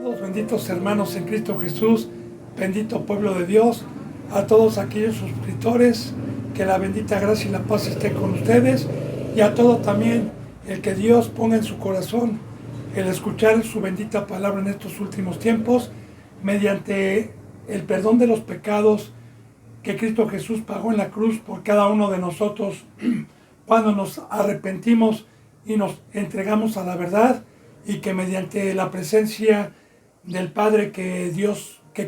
todos, benditos hermanos en Cristo Jesús, bendito pueblo de Dios, a todos aquellos suscriptores, que la bendita gracia y la paz esté con ustedes, y a todo también el que Dios ponga en su corazón el escuchar su bendita palabra en estos últimos tiempos, mediante el perdón de los pecados que Cristo Jesús pagó en la cruz por cada uno de nosotros cuando nos arrepentimos y nos entregamos a la verdad, y que mediante la presencia del Padre que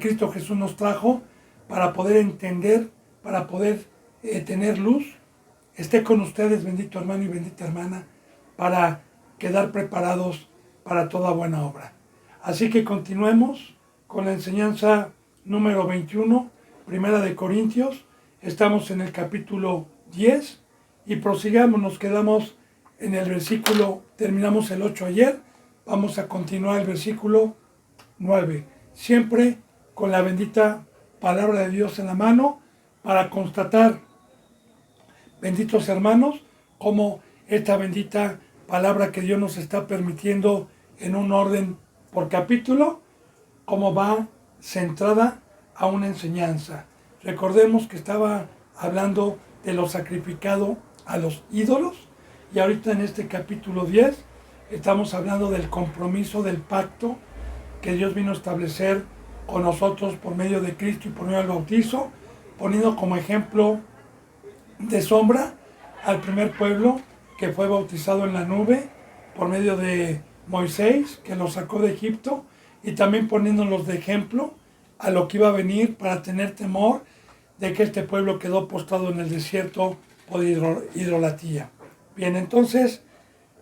Cristo Jesús nos trajo para poder entender, para poder tener luz, esté con ustedes, bendito hermano y bendita hermana, para quedar preparados para toda buena obra. Así que continuemos con la enseñanza número 21, Primera de Corintios. Estamos en el capítulo 10 y prosigamos, nos quedamos en el versículo, terminamos el 8 ayer, vamos a continuar el versículo 9, siempre con la bendita palabra de Dios en la mano para constatar, benditos hermanos, cómo esta bendita palabra que Dios nos está permitiendo en un orden por capítulo, cómo va centrada a una enseñanza. Recordemos que estaba hablando de lo sacrificado a los ídolos, y ahorita en este capítulo 10 estamos hablando del compromiso, del pacto que Dios vino a establecer con nosotros por medio de Cristo y por medio del bautizo, poniendo como ejemplo de sombra al primer pueblo que fue bautizado en la nube por medio de Moisés, que lo sacó de Egipto, y también poniéndolos de ejemplo a lo que iba a venir para tener temor de que este pueblo quedó postrado en el desierto por idolatría. Bien, entonces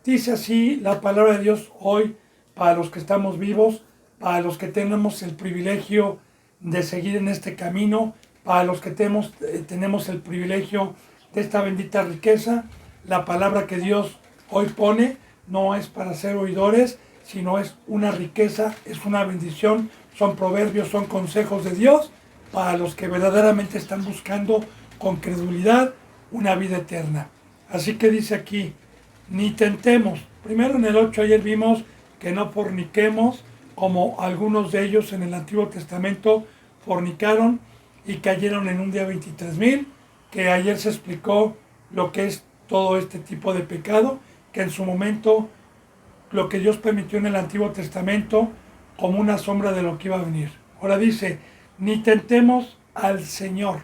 dice así la palabra de Dios hoy para los que estamos vivos, para los que tenemos el privilegio de seguir en este camino, para los que tenemos el privilegio de esta bendita riqueza. La palabra que Dios hoy pone no es para ser oidores, sino es una riqueza, es una bendición, son proverbios, son consejos de Dios para los que verdaderamente están buscando con credulidad una vida eterna. Así que dice aquí, ni tentemos. Primero en el 8 ayer vimos que no forniquemos, como algunos de ellos en el Antiguo Testamento fornicaron y cayeron en un día 23,000, que ayer se explicó lo que es todo este tipo de pecado, que en su momento lo que Dios permitió en el Antiguo Testamento como una sombra de lo que iba a venir. Ahora dice, ni tentemos al Señor,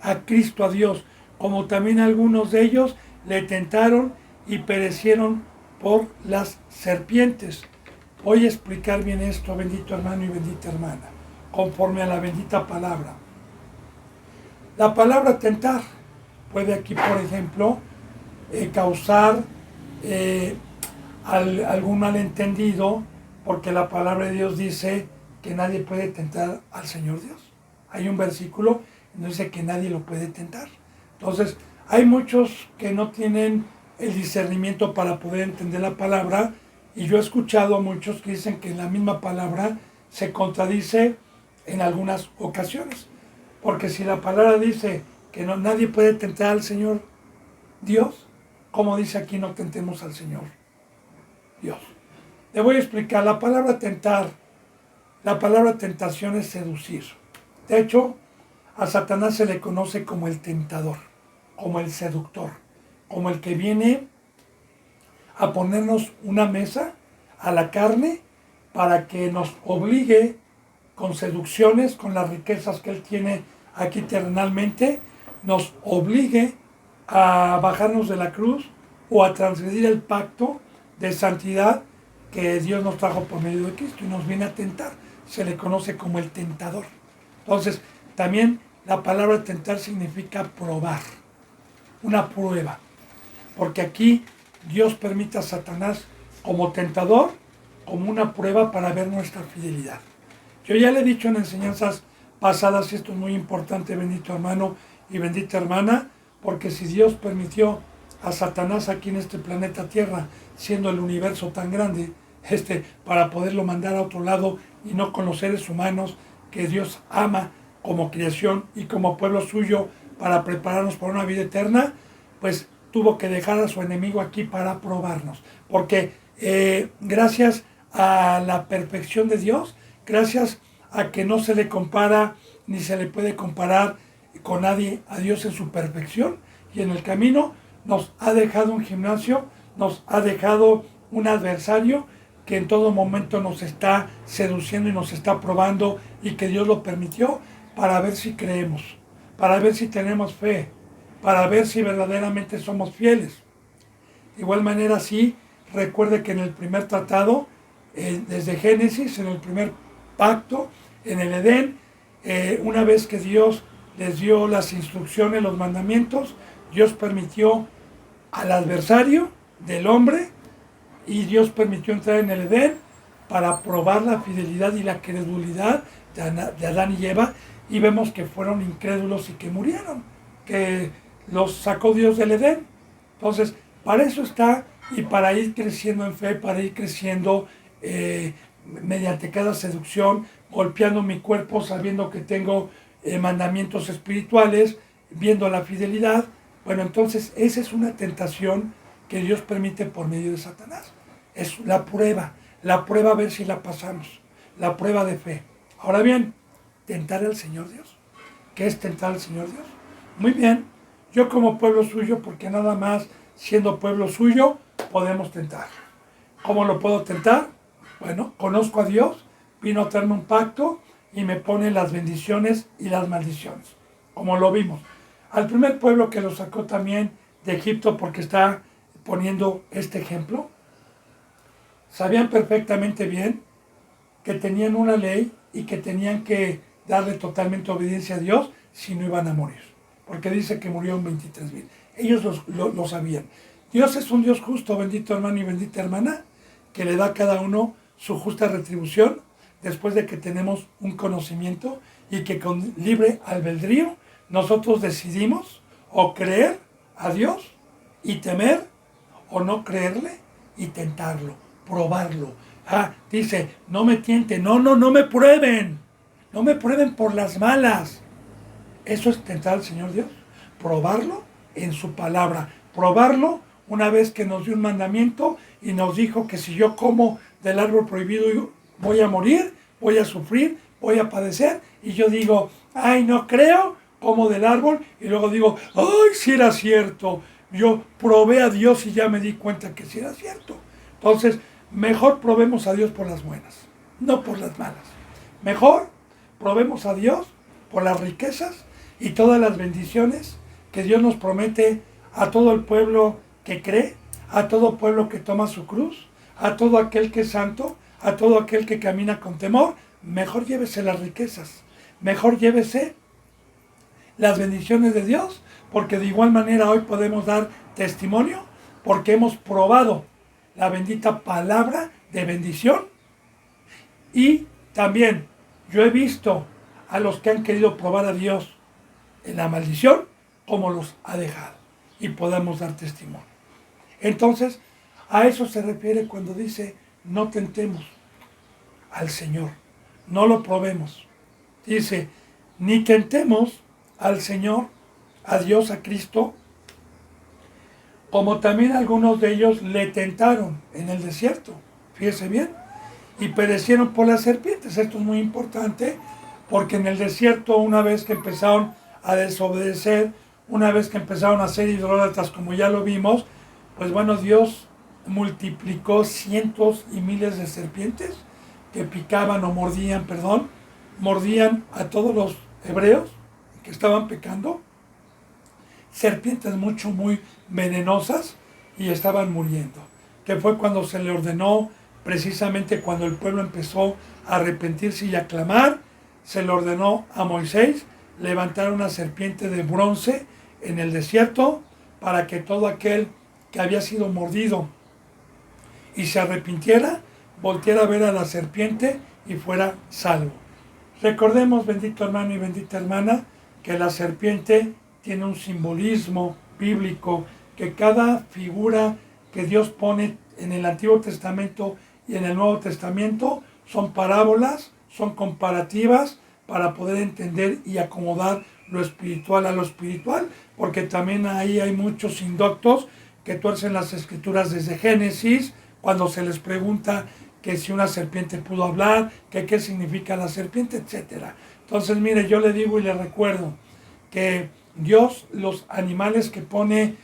a Cristo, a Dios, como también algunos de ellos le tentaron y perecieron por las serpientes. Voy a explicar bien esto, bendito hermano y bendita hermana, conforme a la bendita palabra. La palabra tentar puede aquí, por ejemplo, causar algún malentendido, porque la palabra de Dios dice que nadie puede tentar al Señor Dios. Hay un versículo donde dice que nadie lo puede tentar. Entonces, hay muchos que no tienen el discernimiento para poder entender la palabra, y yo he escuchado a muchos que dicen que la misma palabra se contradice en algunas ocasiones. Porque si la palabra dice que nadie puede tentar al Señor Dios, ¿cómo dice aquí no tentemos al Señor Dios? Le voy a explicar. La palabra tentar, la palabra tentación es seducir. De hecho, a Satanás se le conoce como el tentador, como el seductor, como el que viene a ponernos una mesa a la carne para que nos obligue con seducciones, con las riquezas que él tiene aquí terrenalmente, nos obligue a bajarnos de la cruz o a transgredir el pacto de santidad que Dios nos trajo por medio de Cristo y nos viene a tentar. Se le conoce como el tentador. Entonces, también la palabra tentar significa probar, una prueba, porque aquí Dios permite a Satanás como tentador, como una prueba para ver nuestra fidelidad. Yo ya le he dicho en enseñanzas pasadas, y esto es muy importante, bendito hermano y bendita hermana, porque si Dios permitió a Satanás aquí en este planeta Tierra, siendo el universo tan grande, para poderlo mandar a otro lado y no con los seres humanos que Dios ama como creación y como pueblo suyo para prepararnos para una vida eterna, pues tuvo que dejar a su enemigo aquí para probarnos. Porque gracias a la perfección de Dios, gracias a que no se le compara ni se le puede comparar con nadie a Dios en su perfección, y en el camino nos ha dejado un gimnasio, nos ha dejado un adversario que en todo momento nos está seduciendo y nos está probando, y que Dios lo permitió para ver si creemos, para ver si tenemos fe, para ver si verdaderamente somos fieles. De igual manera, sí, recuerde que en el primer tratado, desde Génesis, en el primer pacto, en el Edén, una vez que Dios les dio las instrucciones, los mandamientos, Dios permitió al adversario del hombre, y Dios permitió entrar en el Edén para probar la fidelidad y la credulidad de Adán y Eva, y vemos que fueron incrédulos y que murieron, que los sacó Dios del Edén. Entonces, para eso está, y para ir creciendo en fe, para ir creciendo mediante cada seducción, golpeando mi cuerpo, sabiendo que tengo mandamientos espirituales, viendo la fidelidad. Bueno, entonces esa es una tentación que Dios permite por medio de Satanás. Es la prueba a ver si la pasamos, la prueba de fe. Ahora bien, tentar al Señor Dios. ¿Qué es tentar al Señor Dios? Muy bien, yo como pueblo suyo, porque nada más siendo pueblo suyo podemos tentar. ¿Cómo lo puedo tentar? Bueno, conozco a Dios, vino a traerme un pacto y me pone las bendiciones y las maldiciones, como lo vimos. Al primer pueblo que lo sacó también de Egipto, porque está poniendo este ejemplo, sabían perfectamente bien que tenían una ley y que tenían que darle totalmente obediencia a Dios si no iban a morir, porque dice que murieron 23,000. Ellos lo sabían. Dios es un Dios justo, bendito hermano y bendita hermana, que le da a cada uno su justa retribución después de que tenemos un conocimiento, y que con libre albedrío nosotros decidimos o creer a Dios y temer, o no creerle y tentarlo, probarlo. Dice, no me tienten, no me prueben, no me prueben por las malas. Eso es tentar al Señor Dios, probarlo en su palabra, probarlo una vez que nos dio un mandamiento y nos dijo que si yo como del árbol prohibido voy a morir, voy a sufrir, voy a padecer, y yo digo, ay, no creo, como del árbol, y luego digo, ay, sí era cierto, yo probé a Dios y ya me di cuenta que sí era cierto. Entonces, mejor probemos a Dios por las buenas, no por las malas. Mejor probemos a Dios por las riquezas y todas las bendiciones que Dios nos promete a todo el pueblo que cree, a todo pueblo que toma su cruz, a todo aquel que es santo, a todo aquel que camina con temor. Mejor llévese las riquezas, mejor llévese las bendiciones de Dios, porque de igual manera hoy podemos dar testimonio, porque hemos probado la bendita palabra de bendición, y también yo he visto a los que han querido probar a Dios en la maldición, cómo los ha dejado, y podemos dar testimonio. Entonces, a eso se refiere cuando dice, no tentemos al Señor, no lo probemos. Dice, ni tentemos al Señor, a Dios, a Cristo, como también algunos de ellos le tentaron en el desierto, fíjese bien, y perecieron por las serpientes. Esto es muy importante, porque en el desierto, una vez que empezaron a desobedecer, una vez que empezaron a ser idólatras, como ya lo vimos, pues bueno, Dios multiplicó cientos y miles de serpientes que picaban o mordían a todos los hebreos que estaban pecando, serpientes muy venenosas, y estaban muriendo. Que fue cuando se le ordenó, precisamente cuando el pueblo empezó a arrepentirse y a clamar, se le ordenó a Moisés levantar una serpiente de bronce en el desierto, para que todo aquel que había sido mordido y se arrepintiera, volteara a ver a la serpiente y fuera salvo. Recordemos, bendito hermano y bendita hermana, que la serpiente tiene un simbolismo bíblico, que cada figura que Dios pone en el Antiguo Testamento y en el Nuevo Testamento son parábolas, son comparativas, para poder entender y acomodar lo espiritual a lo espiritual, porque también ahí hay muchos indoctos que tuercen las escrituras desde Génesis, cuando se les pregunta que si una serpiente pudo hablar, que qué significa la serpiente, etc. Entonces, mire, yo le digo y le recuerdo que Dios los animales que pone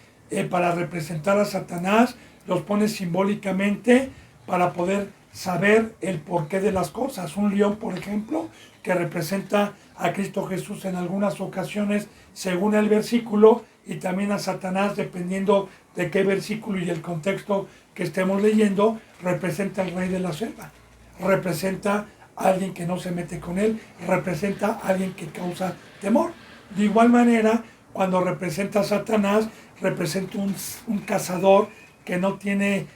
para representar a Satanás, los pone simbólicamente para poder saber el porqué de las cosas. Un león, por ejemplo, que representa a Cristo Jesús en algunas ocasiones según el versículo, y también a Satanás dependiendo de qué versículo y el contexto que estemos leyendo, representa al rey de la selva, representa a alguien que no se mete con él, representa a alguien que causa temor. De igual manera, cuando representa a Satanás, representa un cazador que no tiene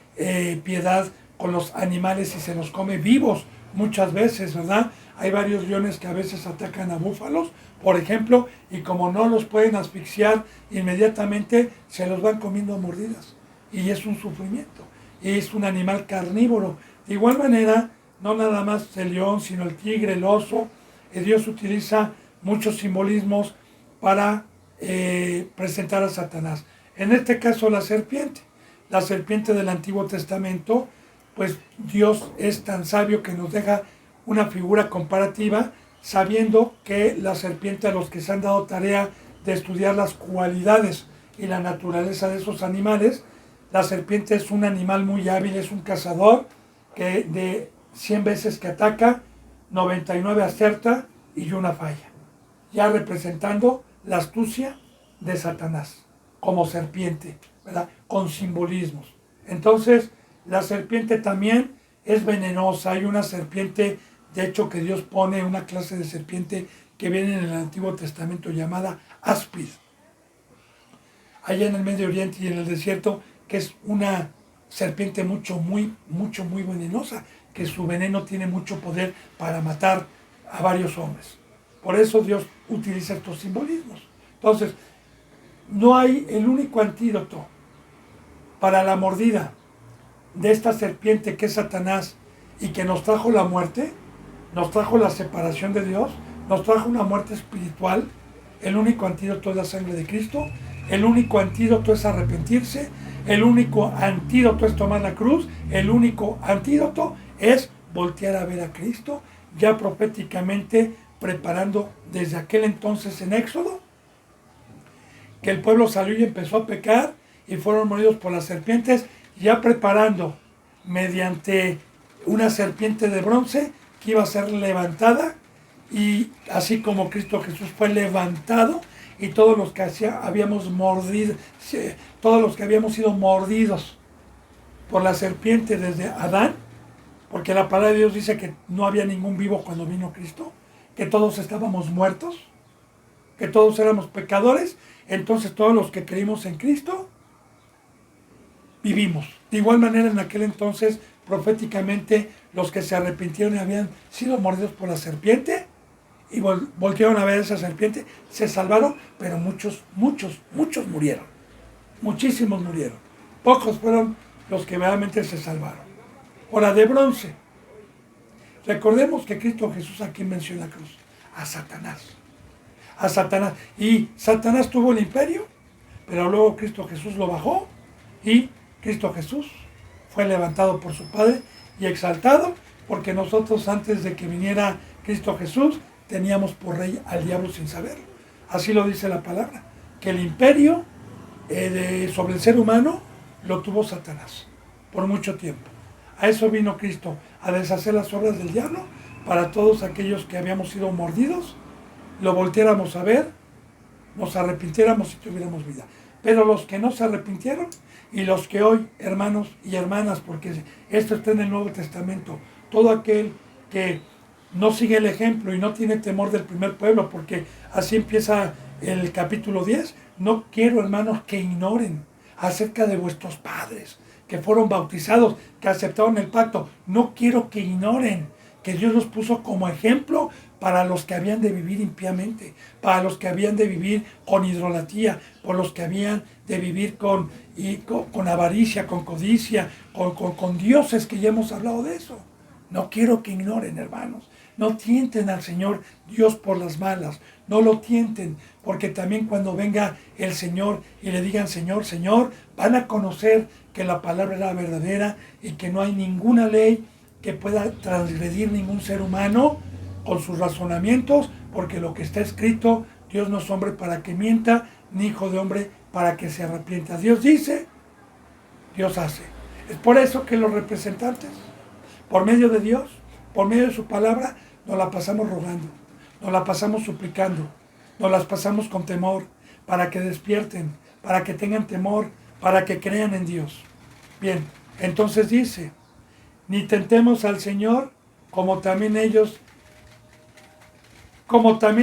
piedad con los animales y se los come vivos muchas veces, ¿verdad? Hay varios leones que a veces atacan a búfalos, por ejemplo, y como no los pueden asfixiar inmediatamente, se los van comiendo a mordidas. Y es un sufrimiento. Y es un animal carnívoro. De igual manera, no nada más el león, sino el tigre, el oso. Dios utiliza muchos simbolismos para presentar a Satanás. En este caso, la serpiente. La serpiente del Antiguo Testamento, pues Dios es tan sabio que nos deja una figura comparativa, sabiendo que la serpiente, a los que se han dado tarea de estudiar las cualidades y la naturaleza de esos animales, la serpiente es un animal muy hábil, es un cazador que de 100 veces que ataca, 99 acierta y una falla, ya representando la astucia de Satanás como serpiente, ¿verdad? Con simbolismos. Entonces, la serpiente también es venenosa. Hay una serpiente, de hecho, que Dios pone, una clase de serpiente que viene en el Antiguo Testamento llamada áspid. Allá en el Medio Oriente y en el desierto, que es una serpiente muy venenosa, que su veneno tiene mucho poder para matar a varios hombres. Por eso Dios utiliza estos simbolismos. Entonces, no hay el único antídoto para la mordida de esta serpiente que es Satanás y que nos trajo la muerte, nos trajo la separación de Dios, nos trajo una muerte espiritual. El único antídoto es la sangre de Cristo, el único antídoto es arrepentirse, el único antídoto es tomar la cruz, el único antídoto es voltear a ver a Cristo, ya proféticamente preparando desde aquel entonces en Éxodo, que el pueblo salió y empezó a pecar y fueron mordidos por las serpientes, ya preparando mediante una serpiente de bronce que iba a ser levantada, y así como Cristo Jesús fue levantado y todos los que habíamos mordido, todos los que habíamos sido mordidos por la serpiente desde Adán, porque la palabra de Dios dice que no había ningún vivo cuando vino Cristo, que todos estábamos muertos, que todos éramos pecadores. Entonces todos los que creímos en Cristo vivimos. De igual manera, en aquel entonces, proféticamente, los que se arrepintieron y habían sido mordidos por la serpiente y voltearon a ver a esa serpiente, se salvaron, pero muchos murieron. Muchísimos murieron. Pocos fueron los que realmente se salvaron. Ahora, de bronce. Recordemos que Cristo Jesús, ¿a quién venció en la cruz? A Satanás. A Satanás. Y Satanás tuvo el imperio, pero luego Cristo Jesús lo bajó y Cristo Jesús fue levantado por su Padre y exaltado, porque nosotros antes de que viniera Cristo Jesús teníamos por rey al diablo sin saberlo. Así lo dice la palabra, que el imperio sobre el ser humano lo tuvo Satanás por mucho tiempo. A eso vino Cristo, a deshacer las obras del diablo, para todos aquellos que habíamos sido mordidos, lo volteáramos a ver, nos arrepintiéramos y tuviéramos vida. Pero los que no se arrepintieron y los que hoy, hermanos y hermanas, porque esto está en el Nuevo Testamento, todo aquel que no sigue el ejemplo y no tiene temor del primer pueblo, porque así empieza el capítulo 10, no quiero, hermanos, que ignoren acerca de vuestros padres, que fueron bautizados, que aceptaron el pacto. No quiero que ignoren que Dios los puso como ejemplo para los que habían de vivir impíamente, para los que habían de vivir con idolatría, por los que habían de vivir con avaricia, con codicia, con dioses, que ya hemos hablado de eso. No quiero que ignoren, hermanos. No tienten al Señor Dios por las malas. No lo tienten, porque también cuando venga el Señor y le digan Señor, Señor, van a conocer que la palabra era verdadera y que no hay ninguna ley que pueda transgredir ningún ser humano con sus razonamientos, porque lo que está escrito, Dios no es hombre para que mienta, ni hijo de hombre para que se arrepienta. Dios dice, Dios hace. Es por eso que los representantes, por medio de Dios, por medio de su palabra, nos la pasamos rogando, nos la pasamos suplicando, nos las pasamos con temor, para que despierten, para que tengan temor, para que crean en Dios. Bien, entonces dice, ni tentemos al Señor, como también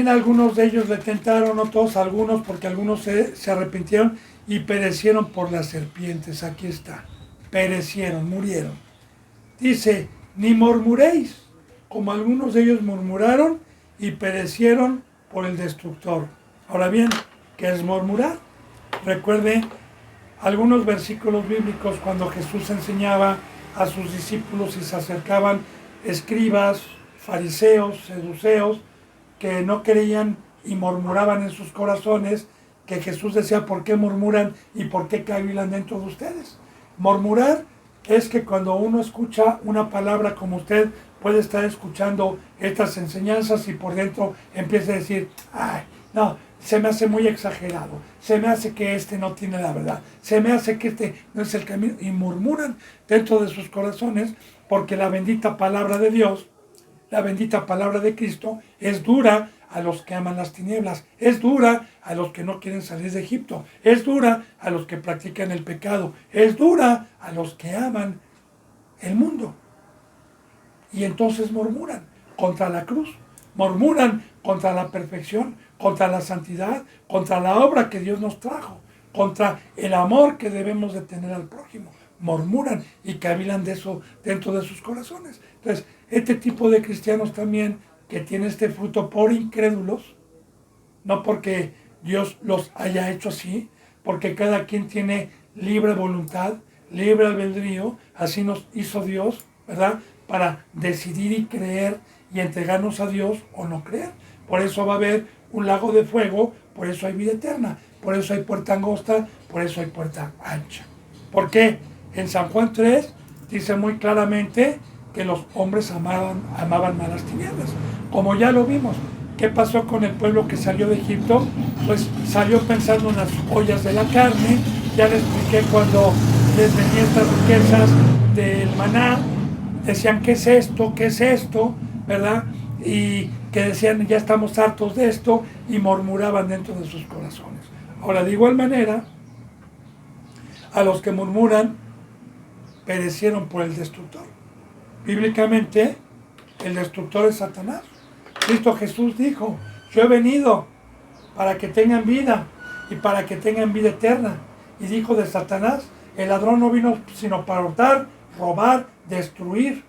algunos de ellos le tentaron, no todos, algunos, porque algunos se arrepintieron y perecieron por las serpientes. Aquí está, perecieron, murieron. Dice, ni murmuréis, como algunos de ellos murmuraron y perecieron por el destructor. Ahora bien, ¿qué es murmurar? Recuerde algunos versículos bíblicos cuando Jesús enseñaba a sus discípulos y se acercaban escribas, fariseos, seduceos, que no creían y murmuraban en sus corazones, que Jesús decía, ¿por qué murmuran y por qué cavilan dentro de ustedes? Murmurar es que cuando uno escucha una palabra como usted puede estar escuchando estas enseñanzas y por dentro empieza a decir, ay, no, se me hace muy exagerado, se me hace que este no tiene la verdad, se me hace que este no es el camino, y murmuran dentro de sus corazones porque la bendita palabra de Dios, la bendita palabra de Cristo es dura a los que aman las tinieblas, es dura a los que no quieren salir de Egipto, es dura a los que practican el pecado, es dura a los que aman el mundo. Y entonces murmuran contra la cruz, murmuran contra la perfección, contra la santidad, contra la obra que Dios nos trajo, contra el amor que debemos de tener al prójimo. Murmuran y cavilan de eso dentro de sus corazones. Entonces, este tipo de cristianos también que tiene este fruto por incrédulos, no porque Dios los haya hecho así, porque cada quien tiene libre voluntad, libre albedrío, así nos hizo Dios, ¿verdad? Para decidir y creer y entregarnos a Dios o no creer. Por eso va a haber un lago de fuego, por eso hay vida eterna, por eso hay puerta angosta, por eso hay puerta ancha. ¿Por qué? En San Juan 3 dice muy claramente que los hombres amaban más las tinieblas. Como ya lo vimos, ¿qué pasó con el pueblo que salió de Egipto? Pues salió pensando en las ollas de la carne. Ya les expliqué cuando les venían estas riquezas del maná, decían, ¿qué es esto? ¿Qué es esto? ¿Verdad? Y que decían, ya estamos hartos de esto, y murmuraban dentro de sus corazones. Ahora, de igual manera, a los que murmuran, perecieron por el destructor. Bíblicamente, el destructor es Satanás. Cristo Jesús dijo, yo he venido para que tengan vida y para que tengan vida eterna. Y dijo de Satanás, el ladrón no vino sino para hurtar, robar, destruir.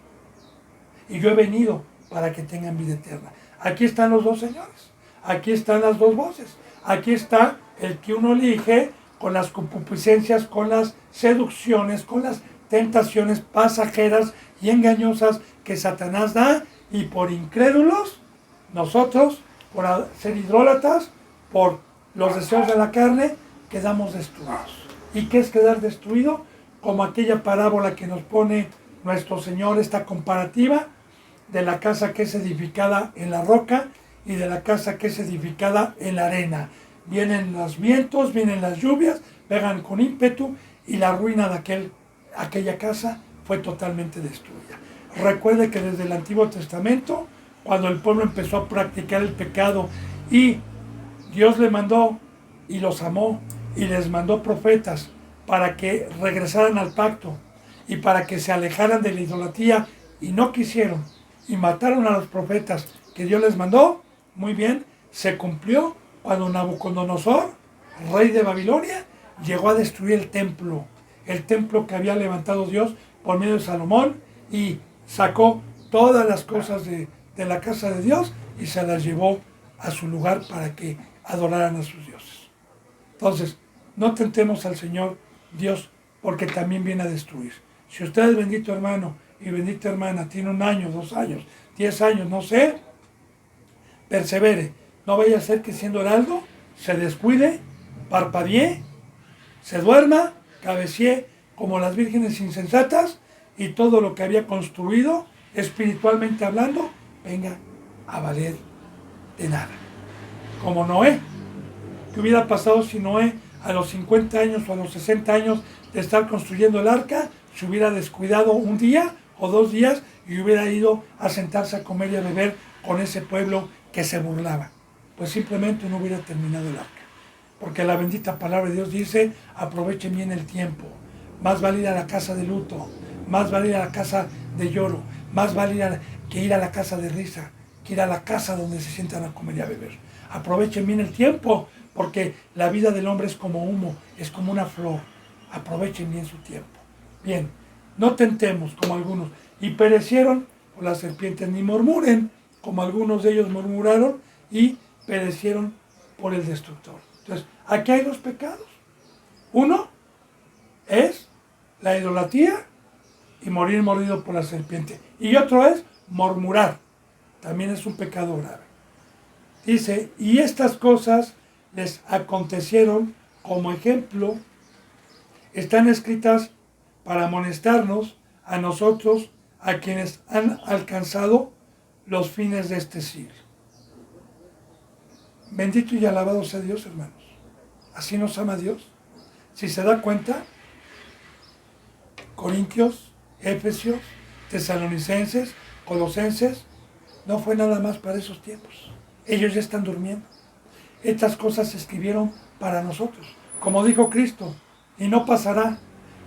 Y yo he venido para que tengan vida eterna. Aquí están los dos señores. Aquí están las dos voces. Aquí está el que uno elige con las concupiscencias, con las seducciones, con las tentaciones pasajeras y engañosas que Satanás da, y por incrédulos, nosotros, por ser idólatras, por los deseos de la carne, quedamos destruidos. ¿Y qué es quedar destruido? Como aquella parábola que nos pone nuestro Señor, esta comparativa de la casa que es edificada en la roca y de la casa que es edificada en la arena. Vienen los vientos, vienen las lluvias, pegan con ímpetu y la ruina de aquella casa fue totalmente destruida. Recuerde que desde el Antiguo Testamento, cuando el pueblo empezó a practicar el pecado y Dios le mandó y los amó y les mandó profetas para que regresaran al pacto y para que se alejaran de la idolatría, y no quisieron y mataron a los profetas que Dios les mandó, muy bien, se cumplió cuando Nabucodonosor, rey de Babilonia, llegó a destruir el templo que había levantado Dios por medio de Salomón, y sacó todas las cosas de la casa de Dios y se las llevó a su lugar para que adoraran a sus dioses. Entonces, no tentemos al Señor Dios, porque también viene a destruir. Si usted, bendito hermano y bendita hermana, tiene 1 año, 2 años, 10 años, no sé, persevere. No vaya a ser que siendo heraldo se descuide, parpadee, se duerma, cabecee como las vírgenes insensatas, y todo lo que había construido espiritualmente hablando, venga a valer de nada. Como Noé. ¿Qué hubiera pasado si Noé a los 50 años o a los 60 años de estar construyendo el arca se hubiera descuidado un día o 2 días y hubiera ido a sentarse a comer y a beber con ese pueblo que se burlaba? Pues simplemente no hubiera terminado el arca. Porque la bendita palabra de Dios dice: aprovechen bien el tiempo. Más vale ir a la casa de luto, más vale ir a la casa de lloro, más vale que ir a la casa de risa, que ir a la casa donde se sientan a comer y a beber. Aprovechen bien el tiempo, porque la vida del hombre es como humo, es como una flor. Aprovechen bien su tiempo. Bien, no tentemos como algunos, y perecieron por las serpientes, ni murmuren como algunos de ellos murmuraron y perecieron por el destructor. Entonces, aquí hay 2 pecados. Uno es la idolatría y morir mordido por la serpiente. Y otro es murmurar. También es un pecado grave. Dice: y estas cosas les acontecieron como ejemplo, están escritas para amonestarnos a nosotros, a quienes han alcanzado los fines de este siglo. Bendito y alabado sea Dios, hermanos. Así nos ama Dios. Si se da cuenta, Corintios, Efesios, Tesalonicenses, Colosenses, no fue nada más para esos tiempos. Ellos ya están durmiendo. Estas cosas se escribieron para nosotros. Como dijo Cristo: y no pasará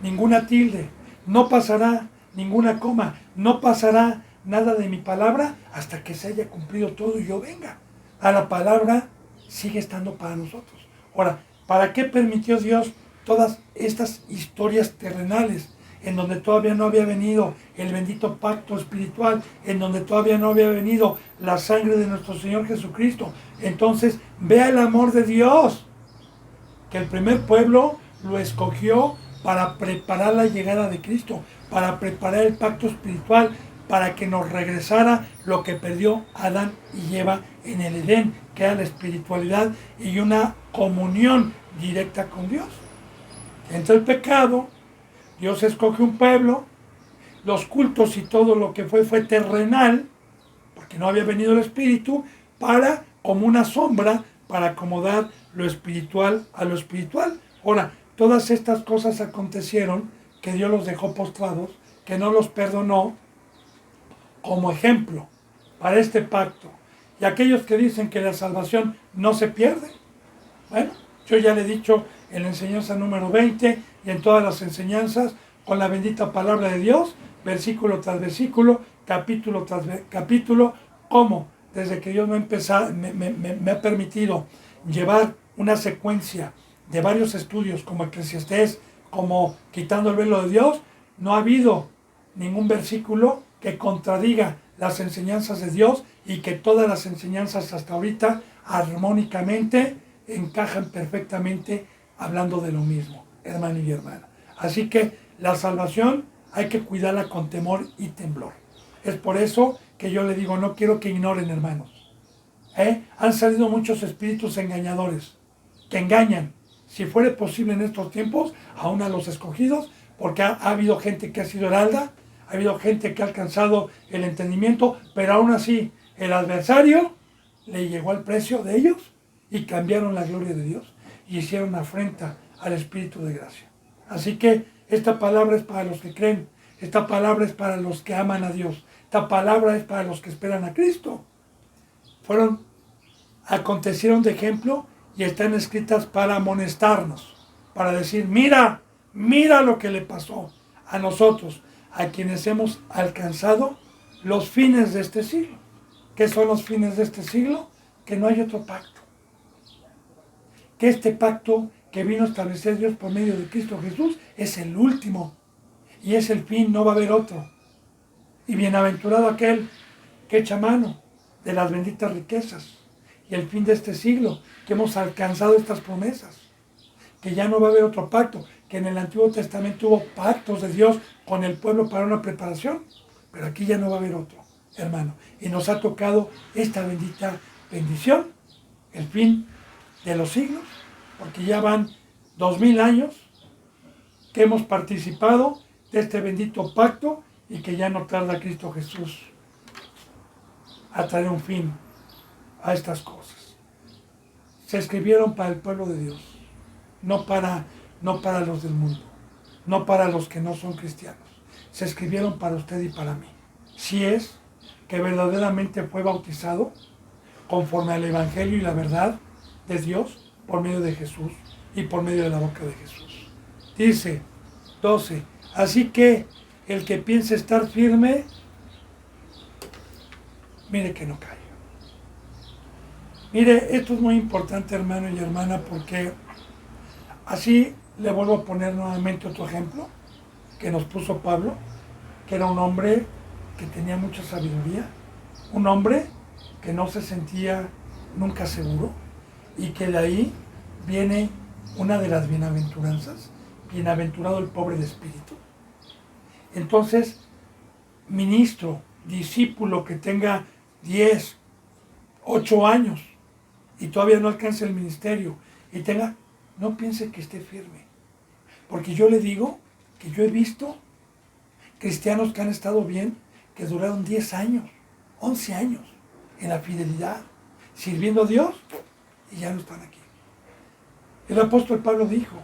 ninguna tilde, no pasará ninguna coma, no pasará nada de mi palabra hasta que se haya cumplido todo y yo venga. A la palabra sigue estando para nosotros. Ahora, ¿para qué permitió Dios todas estas historias terrenales, en donde todavía no había venido el bendito pacto espiritual, en donde todavía no había venido la sangre de nuestro Señor Jesucristo? Entonces, vea el amor de Dios, que el primer pueblo lo escogió para preparar la llegada de Cristo, para preparar el pacto espiritual, para que nos regresara lo que perdió Adán y Eva en el Edén, que era la espiritualidad y una comunión directa con Dios. Entra el pecado, Dios escoge un pueblo, los cultos y todo lo que fue terrenal, porque no había venido el Espíritu, para, como una sombra, para acomodar lo espiritual a lo espiritual. Ahora, todas estas cosas acontecieron, que Dios los dejó postrados, que no los perdonó, como ejemplo para este pacto. Y aquellos que dicen que la salvación no se pierde, bueno, yo ya le he dicho en la enseñanza número 20 y en todas las enseñanzas, con la bendita palabra de Dios, versículo tras versículo, capítulo tras capítulo, cómo desde que Dios me ha permitido llevar una secuencia de varios estudios, como Eclesiastés, como Quitando el velo de Dios, no ha habido ningún versículo que contradiga las enseñanzas de Dios, y que todas las enseñanzas hasta ahorita armónicamente encajan perfectamente hablando de lo mismo, hermano y hermana. Así que la salvación hay que cuidarla con temor y temblor. Es por eso que yo le digo: no quiero que ignoren, hermanos. Han salido muchos espíritus engañadores que engañan, si fuera posible en estos tiempos, aún a los escogidos, porque ha habido gente que ha sido heralda, ha habido gente que ha alcanzado el entendimiento, pero aún así el adversario le llegó al precio de ellos y cambiaron la gloria de Dios y hicieron afrenta al Espíritu de gracia. Así que esta palabra es para los que creen, esta palabra es para los que aman a Dios, esta palabra es para los que esperan a Cristo. Acontecieron de ejemplo y están escritas para amonestarnos, para decir: mira lo que le pasó a nosotros, a quienes hemos alcanzado los fines de este siglo. ¿Qué son los fines de este siglo? Que no hay otro pacto. Que este pacto que vino a establecer Dios por medio de Cristo Jesús es el último y es el fin, no va a haber otro. Y bienaventurado aquel que echa mano de las benditas riquezas y el fin de este siglo, que hemos alcanzado estas promesas, que ya no va a haber otro pacto, que en el Antiguo Testamento hubo pactos de Dios con el pueblo para una preparación, pero aquí ya no va a haber otro, hermano. Y nos ha tocado esta bendita bendición, el fin de los siglos, porque ya van 2000 años que hemos participado de este bendito pacto y que ya no tarda Cristo Jesús a traer un fin a estas cosas. Se escribieron para el pueblo de Dios, no para los del mundo, no para los que no son cristianos. Se escribieron para usted y para mí. Si es que verdaderamente fue bautizado conforme al Evangelio y la verdad de Dios por medio de Jesús y por medio de la boca de Jesús. Dice 12, así que el que piense estar firme, mire que no caiga. Mire, esto es muy importante, hermano y hermana, porque así le vuelvo a poner nuevamente otro ejemplo que nos puso Pablo, que era un hombre que tenía mucha sabiduría, un hombre que no se sentía nunca seguro, y que de ahí viene una de las bienaventuranzas, bienaventurado el pobre de espíritu. Entonces, ministro, discípulo que tenga 10, 8 años y todavía no alcance el ministerio y tenga, no piense que esté firme, porque yo le digo que yo he visto cristianos que han estado bien, que duraron 10 años, 11 años en la fidelidad, sirviendo a Dios, y ya no están aquí. El apóstol Pablo dijo,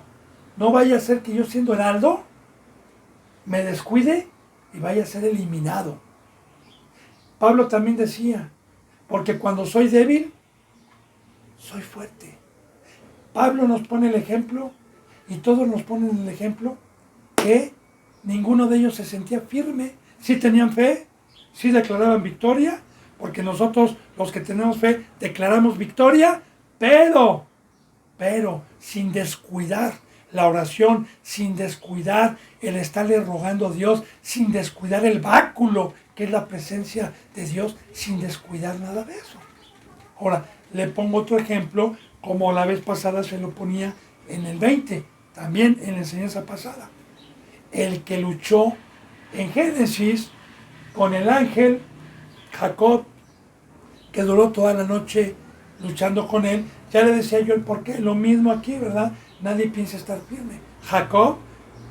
no vaya a ser que yo siendo heraldo me descuide y vaya a ser eliminado. Pablo también decía, porque cuando soy débil, soy fuerte. Pablo nos pone el ejemplo, y todos nos ponen el ejemplo, que ninguno de ellos se sentía firme. Sí tenían fe, sí declaraban victoria, porque nosotros los que tenemos fe declaramos victoria, pero sin descuidar la oración, sin descuidar el estarle rogando a Dios, sin descuidar el báculo que es la presencia de Dios, sin descuidar nada de eso. Ahora, le pongo otro ejemplo, como la vez pasada se lo ponía en el 20, también en la enseñanza pasada. El que luchó en Génesis con el ángel Jacob, que duró toda la noche luchando con él, ya le decía yo el porqué, lo mismo aquí, ¿verdad? Nadie piensa estar firme. Jacob,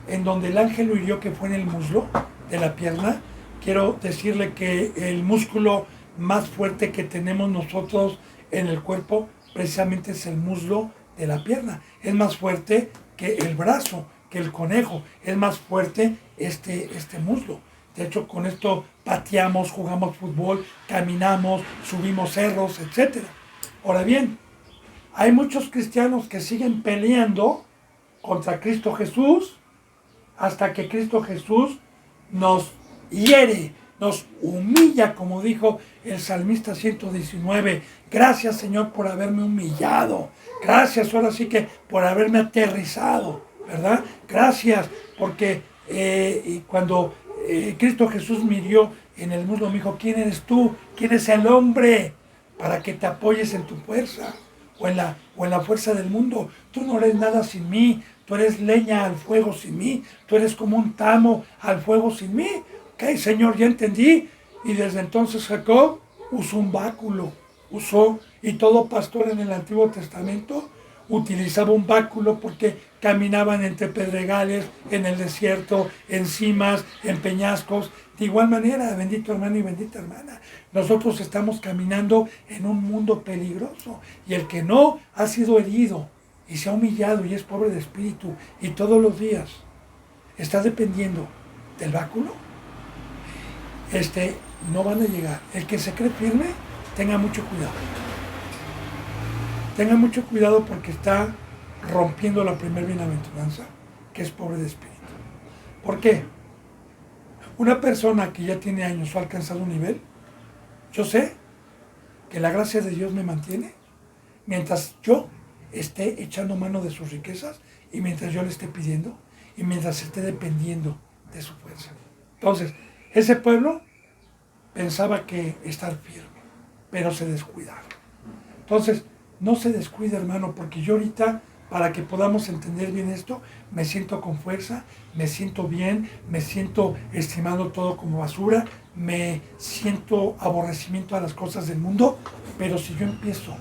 en donde el ángel lo hirió, que fue en el muslo de la pierna, quiero decirle que el músculo más fuerte que tenemos nosotros en el cuerpo, precisamente es el muslo de la pierna. Es más fuerte que el brazo, que el conejo, es más fuerte este muslo. De hecho, con esto pateamos, jugamos fútbol, caminamos, subimos cerros, etc. Ahora bien, hay muchos cristianos que siguen peleando contra Cristo Jesús hasta que Cristo Jesús nos hiere, nos humilla, como dijo el salmista 119. Gracias, Señor, por haberme humillado. Gracias, ahora sí que por haberme aterrizado, ¿verdad? Gracias, porque cuando Cristo Jesús me hirió en el muslo, me dijo, ¿quién eres tú? ¿Quién es el hombre para que te apoyes en tu fuerza o en la fuerza del mundo? Tú no eres nada sin mí, tú eres leña al fuego sin mí, tú eres como un tamo al fuego sin mí. Ok, Señor, ya entendí. Y desde entonces Jacob usó un báculo, y todo pastor en el Antiguo Testamento utilizaba un báculo porque caminaban entre pedregales, en el desierto, en cimas, en peñascos. De igual manera, bendito hermano y bendita hermana, nosotros estamos caminando en un mundo peligroso, y el que no ha sido herido y se ha humillado y es pobre de espíritu y todos los días está dependiendo del báculo, no van a llegar. El que se cree firme, tenga mucho cuidado. Tenga mucho cuidado, porque está rompiendo la primera bienaventuranza, que es pobre de espíritu. ¿Por qué? Una persona que ya tiene años o ha alcanzado un nivel, yo sé que la gracia de Dios me mantiene mientras yo esté echando mano de sus riquezas, y mientras yo le esté pidiendo, y mientras esté dependiendo de su fuerza. Entonces, ese pueblo pensaba que estar firme, pero se descuidaron. Entonces, no se descuide, hermano, porque yo ahorita, para que podamos entender bien esto, me siento con fuerza, me siento bien, me siento estimando todo como basura, me siento aborrecimiento a las cosas del mundo, pero si yo empiezo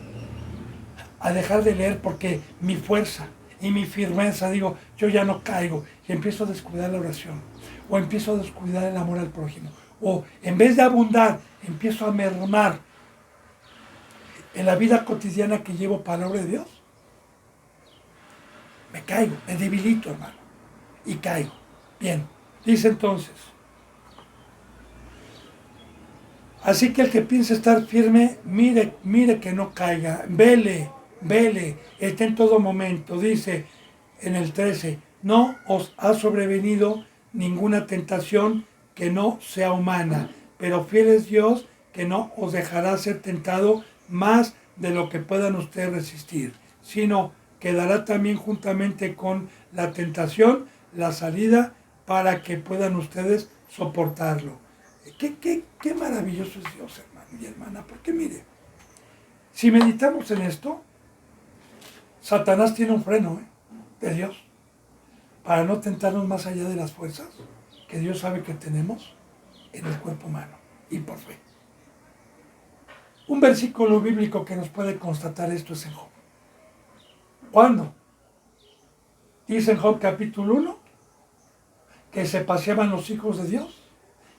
a dejar de leer porque mi fuerza y mi firmeza, digo, yo ya no caigo, y empiezo a descuidar la oración, o empiezo a descuidar el amor al prójimo, o en vez de abundar, empiezo a mermar en la vida cotidiana que llevo palabra de Dios, me caigo, me debilito, hermano, y caigo. Bien, dice entonces, así que el que piensa estar firme, mire que no caiga, vele, esté en todo momento. Dice en el 13, no os ha sobrevenido ninguna tentación que no sea humana, pero fiel es Dios que no os dejará ser tentado más de lo que puedan ustedes resistir, sino que dará también juntamente con la tentación la salida para que puedan ustedes soportarlo. Qué maravilloso es Dios, hermano y hermana, porque mire, si meditamos en esto, Satanás tiene un freno de Dios para no tentarnos más allá de las fuerzas que Dios sabe que tenemos en el cuerpo humano y por fe. Un versículo bíblico que nos puede constatar esto es en Job. ¿Cuándo? Dice en Job capítulo 1 que se paseaban los hijos de Dios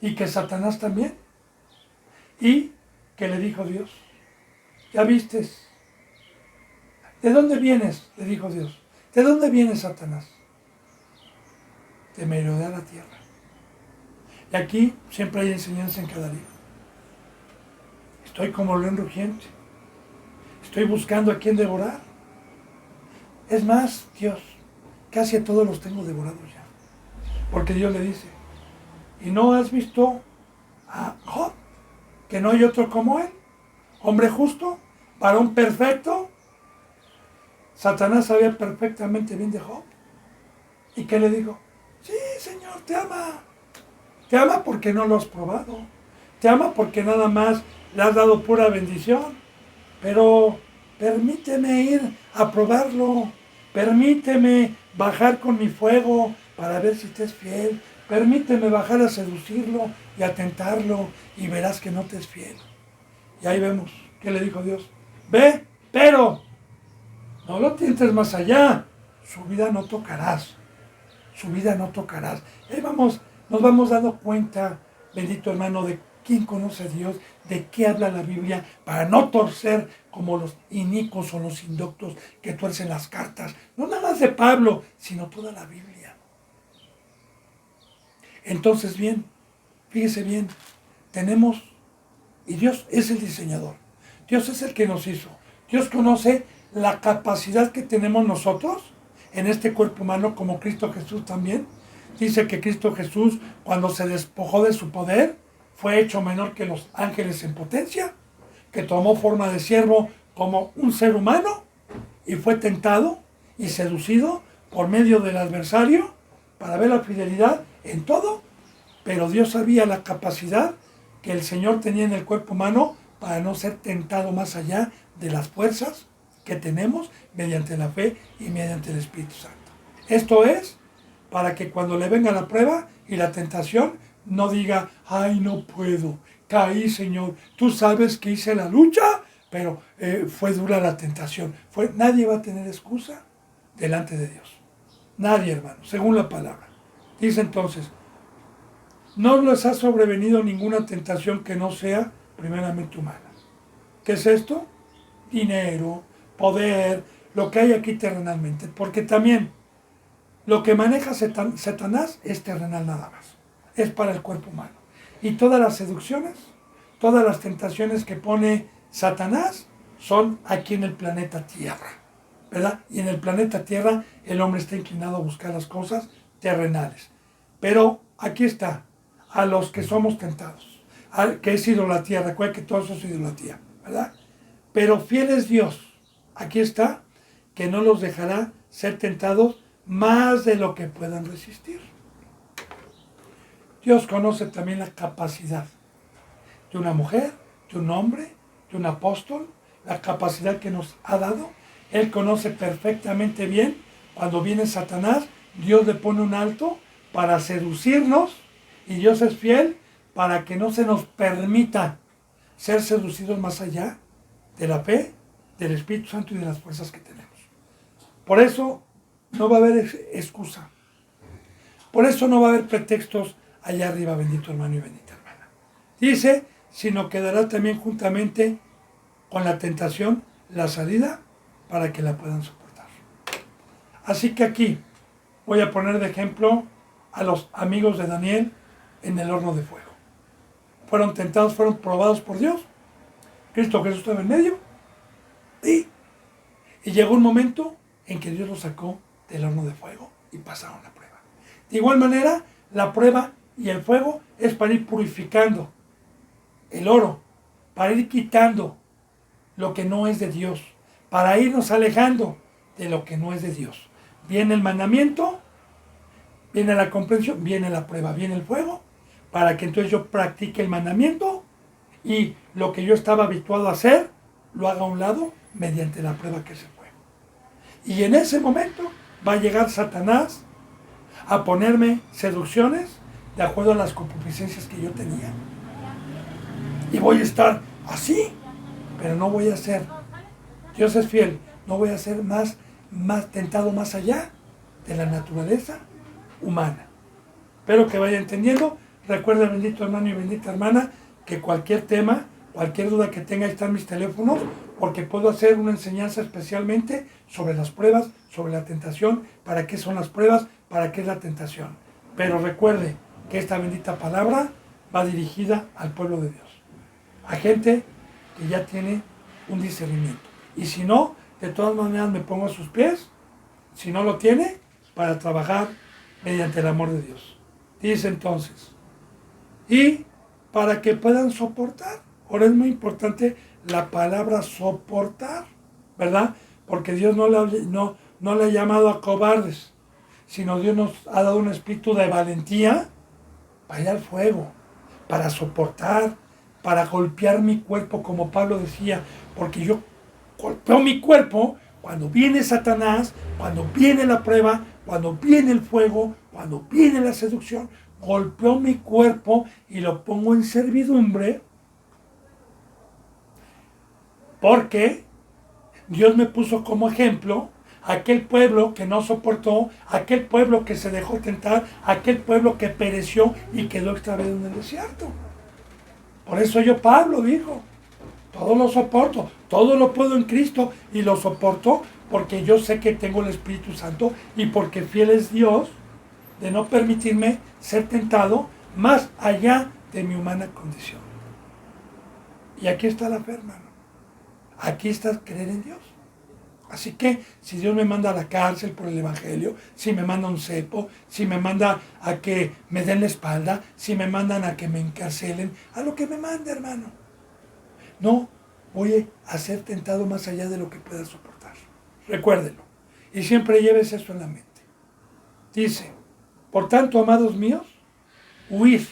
y que Satanás también, y que le dijo Dios, ya vistes, ¿de dónde vienes? Le dijo Dios, ¿de dónde vienes, Satanás? De merodear la tierra. Y aquí siempre hay enseñanza en cada día. Estoy como león rugiente, estoy buscando a quién devorar. Es más, Dios, casi a todos los tengo devorados ya. Porque Dios le dice, ¿y no has visto a Job? Que no hay otro como él, hombre justo, varón perfecto. Satanás sabía perfectamente bien de Job. ¿Y qué le dijo? Sí, Señor, te ama. Te ama porque no lo has probado. Te ama porque nada más le has dado pura bendición. Pero permíteme ir a probarlo. Permíteme bajar con mi fuego para ver si te es fiel. Permíteme bajar a seducirlo y a tentarlo y verás que no te es fiel. Y ahí vemos, ¿qué le dijo Dios? Ve, pero no lo tientes más allá. Su vida no tocarás. Su vida no tocarás. Y ahí vamos, nos vamos dando cuenta, bendito hermano, de quién conoce a Dios, de qué habla la Biblia, para no torcer como los inicuos o los indoctos que tuercen las cartas. No nada más de Pablo, sino toda la Biblia. Entonces, bien, fíjese bien, tenemos, y Dios es el diseñador, Dios es el que nos hizo, Dios conoce la capacidad que tenemos nosotros en este cuerpo humano, como Cristo Jesús también. Dice que Cristo Jesús, cuando se despojó de su poder, fue hecho menor que los ángeles en potencia, que tomó forma de siervo como un ser humano y fue tentado y seducido por medio del adversario para ver la fidelidad en todo, pero Dios sabía la capacidad que el Señor tenía en el cuerpo humano para no ser tentado más allá de las fuerzas que tenemos mediante la fe y mediante el Espíritu Santo. Esto es para que cuando le venga la prueba y la tentación, no diga, ay, no puedo, caí, Señor, tú sabes que hice la lucha, pero fue dura la tentación. Nadie va a tener excusa delante de Dios. Nadie, hermano, según la palabra. Dice entonces, no les ha sobrevenido ninguna tentación que no sea primeramente humana. ¿Qué es esto? Dinero, poder, lo que hay aquí terrenalmente. Porque también lo que maneja Satanás es terrenal nada más. Es para el cuerpo humano. Y todas las seducciones, todas las tentaciones que pone Satanás son aquí en el planeta Tierra, ¿verdad? Y en el planeta Tierra el hombre está inclinado a buscar las cosas terrenales. Pero aquí está, a los que somos tentados, que es idolatría, recuerda que todo eso es idolatría, ¿verdad? Pero fiel es Dios, aquí está, que no los dejará ser tentados más de lo que puedan resistir. Dios conoce también la capacidad de una mujer, de un hombre, de un apóstol, la capacidad que nos ha dado. Él conoce perfectamente bien cuando viene Satanás, Dios le pone un alto para seducirnos y Dios es fiel para que no se nos permita ser seducidos más allá de la fe, del Espíritu Santo y de las fuerzas que tenemos. Por eso no va a haber excusa Por eso no va a haber pretextos allá arriba, bendito hermano y bendita hermana. Dice, sino que dará también juntamente con la tentación la salida para que la puedan soportar. Así que aquí voy a poner de ejemplo a los amigos de Daniel en el horno de fuego. Fueron tentados, fueron probados por Dios. Cristo Jesús estaba en medio. Y llegó un momento en que Dios los sacó del horno de fuego y pasaron la prueba. De igual manera, la prueba y el fuego es para ir purificando el oro, para ir quitando lo que no es de Dios, para irnos alejando de lo que no es de Dios. Viene el mandamiento, viene la comprensión, viene la prueba, viene el fuego, para que entonces yo practique el mandamiento y lo que yo estaba habituado a hacer, lo haga a un lado mediante la prueba que es el fuego. Y en ese momento va a llegar Satanás a ponerme seducciones de acuerdo a las concupiscencias que yo tenía. Y voy a estar así, pero no voy a ser, Dios es fiel, no voy a ser más tentado más allá de la naturaleza humana. Espero que vaya entendiendo. Recuerda, bendito hermano y bendita hermana, que cualquier tema, cualquier duda que tenga, están mis teléfonos, porque puedo hacer una enseñanza especialmente sobre las pruebas, sobre la tentación, para qué son las pruebas, para qué es la tentación. Pero recuerde que esta bendita palabra va dirigida al pueblo de Dios, a gente que ya tiene un discernimiento. Y si no, de todas maneras me pongo a sus pies, si no lo tiene, para trabajar mediante el amor de Dios. Dice entonces, y para que puedan soportar. Ahora es muy importante la palabra soportar, ¿verdad? Porque Dios no le ha llamado a cobardes, sino Dios nos ha dado un espíritu de valentía para ir al fuego, para soportar, para golpear mi cuerpo, como Pablo decía, porque yo golpeo mi cuerpo cuando viene Satanás, cuando viene la prueba, cuando viene el fuego, cuando viene la seducción, golpeo mi cuerpo y lo pongo en servidumbre, porque Dios me puso como ejemplo aquel pueblo que no soportó, aquel pueblo que se dejó tentar, aquel pueblo que pereció y quedó extraviado en el desierto. Por eso Pablo dijo, todo lo soporto, todo lo puedo en Cristo, y lo soporto porque yo sé que tengo el Espíritu Santo y porque fiel es Dios de no permitirme ser tentado más allá de mi humana condición. Y aquí está la fe, hermano. Aquí está creer en Dios. Así que si Dios me manda a la cárcel por el Evangelio, si me manda un cepo, si me manda a que me den la espalda, si me mandan a que me encarcelen, a lo que me mande, hermano. No voy a ser tentado más allá de lo que pueda soportar. Recuérdelo. Y siempre lleves eso en la mente. Dice, por tanto, amados míos, huid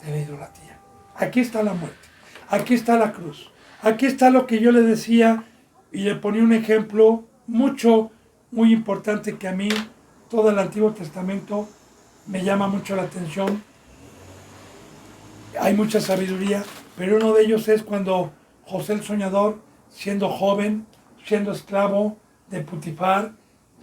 de la idolatría. Aquí está la muerte. Aquí está la cruz. Aquí está lo que yo le decía y le ponía un ejemplo muy importante que a mí, todo el Antiguo Testamento, me llama mucho la atención. Hay mucha sabiduría, pero uno de ellos es cuando José el soñador, siendo joven, siendo esclavo de Putifar,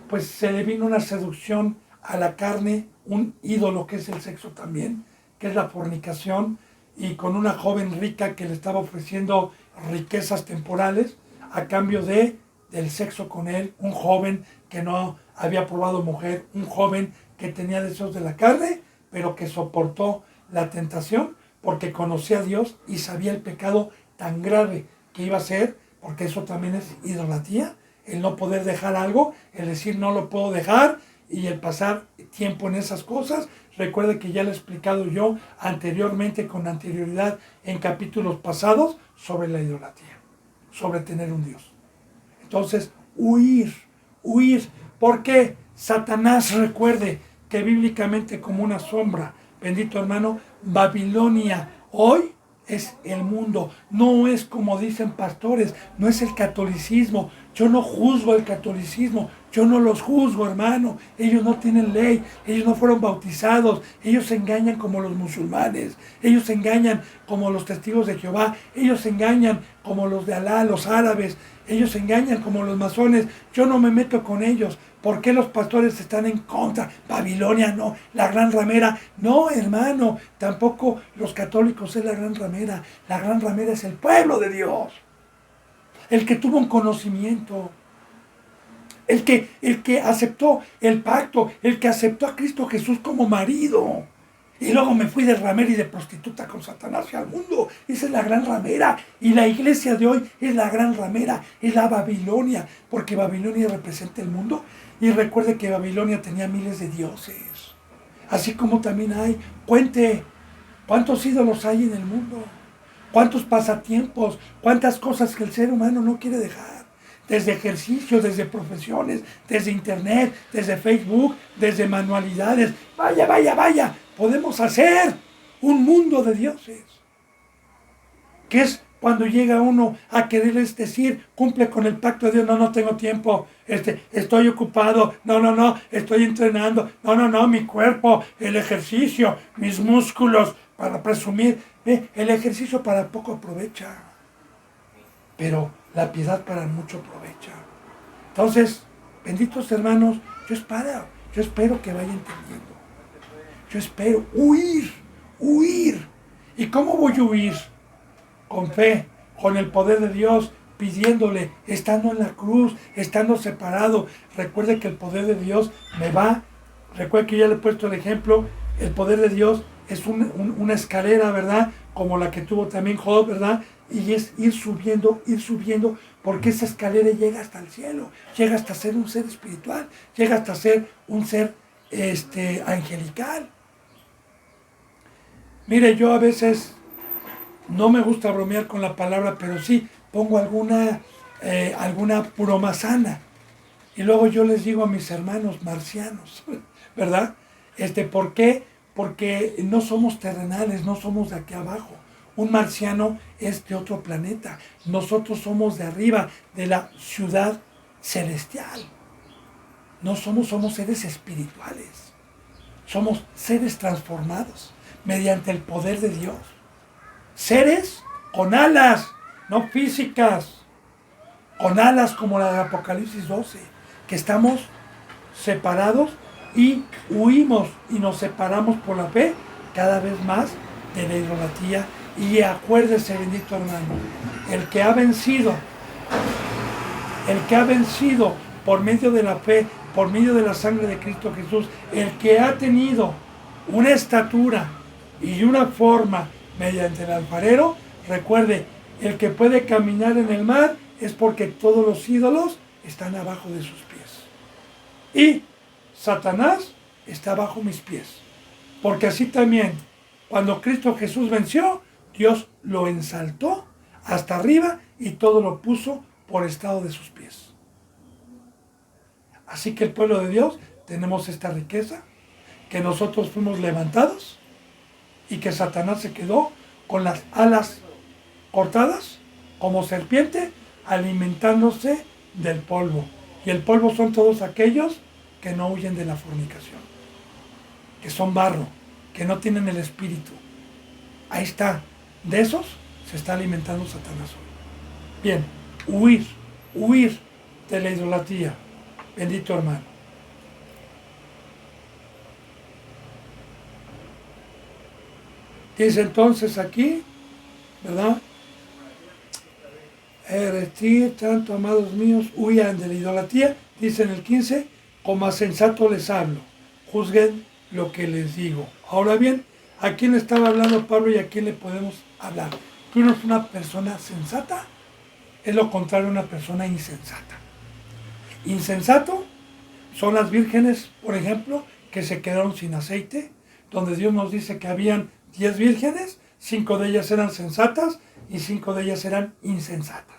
pues se le vino una seducción a la carne, un ídolo que es el sexo también, que es la fornicación, y con una joven rica que le estaba ofreciendo riquezas temporales a cambio del sexo con él, un joven que no había probado mujer, un joven que tenía deseos de la carne, pero que soportó la tentación porque conocía a Dios y sabía el pecado tan grave que iba a ser, porque eso también es idolatría, el no poder dejar algo, el decir no lo puedo dejar y el pasar tiempo en esas cosas. Recuerde que ya le he explicado yo anteriormente, con anterioridad en capítulos pasados, sobre la idolatría, sobre tener un Dios. Entonces, huir, porque Satanás, recuerde que bíblicamente como una sombra, bendito hermano, Babilonia hoy es el mundo, no es como dicen pastores, no es el catolicismo. Yo no juzgo el catolicismo, Yo no los juzgo, hermano. Ellos no tienen ley. Ellos no fueron bautizados. Ellos se engañan como los musulmanes. Ellos se engañan como los testigos de Jehová. Ellos se engañan como los de Alá, los árabes. Ellos se engañan como los masones. Yo no me meto con ellos. ¿Por qué los pastores están en contra? Babilonia no, la gran ramera. No, hermano, tampoco los católicos es la gran ramera. La gran ramera es el pueblo de Dios. El que tuvo un conocimiento. El que aceptó el pacto, el que aceptó a Cristo Jesús como marido. Y luego me fui de ramera y de prostituta con Satanás hacia el mundo. Esa es la gran ramera. Y la iglesia de hoy es la gran ramera, es la Babilonia, porque Babilonia representa el mundo. Y recuerde que Babilonia tenía miles de dioses. Así como también hay, cuente, ¿cuántos ídolos hay en el mundo? ¿Cuántos pasatiempos? ¿Cuántas cosas que el ser humano no quiere dejar? Desde ejercicios, desde profesiones, desde internet, desde Facebook, desde manualidades. Vaya. Podemos hacer un mundo de dioses. Que es cuando llega uno a quererles decir, cumple con el pacto de Dios. No tengo tiempo. Estoy ocupado. No, estoy entrenando. No, mi cuerpo, el ejercicio, mis músculos, para presumir. El ejercicio para poco aprovecha. Pero la piedad para mucho aprovecha. Entonces, benditos hermanos, yo espero que vayan entendiendo. Yo espero huir. ¿Y cómo voy a huir? Con fe, con el poder de Dios, pidiéndole, estando en la cruz, estando separado. Recuerde que el poder de Dios recuerde que ya le he puesto el ejemplo, el poder de Dios es una escalera, ¿verdad? Como la que tuvo también Job, ¿verdad? Y es ir subiendo, porque esa escalera llega hasta el cielo, llega hasta ser un ser espiritual, llega hasta ser un ser angelical. Mire, yo a veces no me gusta bromear con la palabra, pero sí pongo alguna broma sana. Y luego yo les digo a mis hermanos marcianos, ¿verdad? ¿Por qué? Porque no somos terrenales, no somos de aquí abajo. Un marciano es de otro planeta. Nosotros somos de arriba, de la ciudad celestial. No somos seres espirituales. Somos seres transformados mediante el poder de Dios. Seres con alas, no físicas. Con alas como la de Apocalipsis 12. Que estamos separados y huimos y nos separamos por la fe cada vez más de la idolatría. Y acuérdese, bendito hermano, el que ha vencido por medio de la fe, por medio de la sangre de Cristo Jesús, el que ha tenido una estatura y una forma mediante el alfarero, recuerde, el que puede caminar en el mar es porque todos los ídolos están abajo de sus pies. Y Satanás está bajo mis pies. Porque así también, cuando Cristo Jesús venció, Dios lo ensaltó hasta arriba y todo lo puso por estado de sus pies. Así que el pueblo de Dios tenemos esta riqueza, que nosotros fuimos levantados y que Satanás se quedó con las alas cortadas como serpiente, alimentándose del polvo. Y el polvo son todos aquellos que no huyen de la fornicación, que son barro, que no tienen el espíritu. Ahí está. De esos se está alimentando Satanás hoy. Bien, huir de la idolatría. Bendito hermano. Dice entonces aquí, ¿verdad? Restir tanto, amados míos, huyan de la idolatría. Dice en el 15, como a sensato les hablo, juzguen lo que les digo. Ahora bien, ¿a quién le estaba hablando Pablo y a quién le podemos hablar? Que uno es una persona sensata, es lo contrario a una persona insensata. Insensato son las vírgenes, por ejemplo, que se quedaron sin aceite, donde Dios nos dice que habían 10 vírgenes, 5 de ellas eran sensatas y 5 de ellas eran insensatas.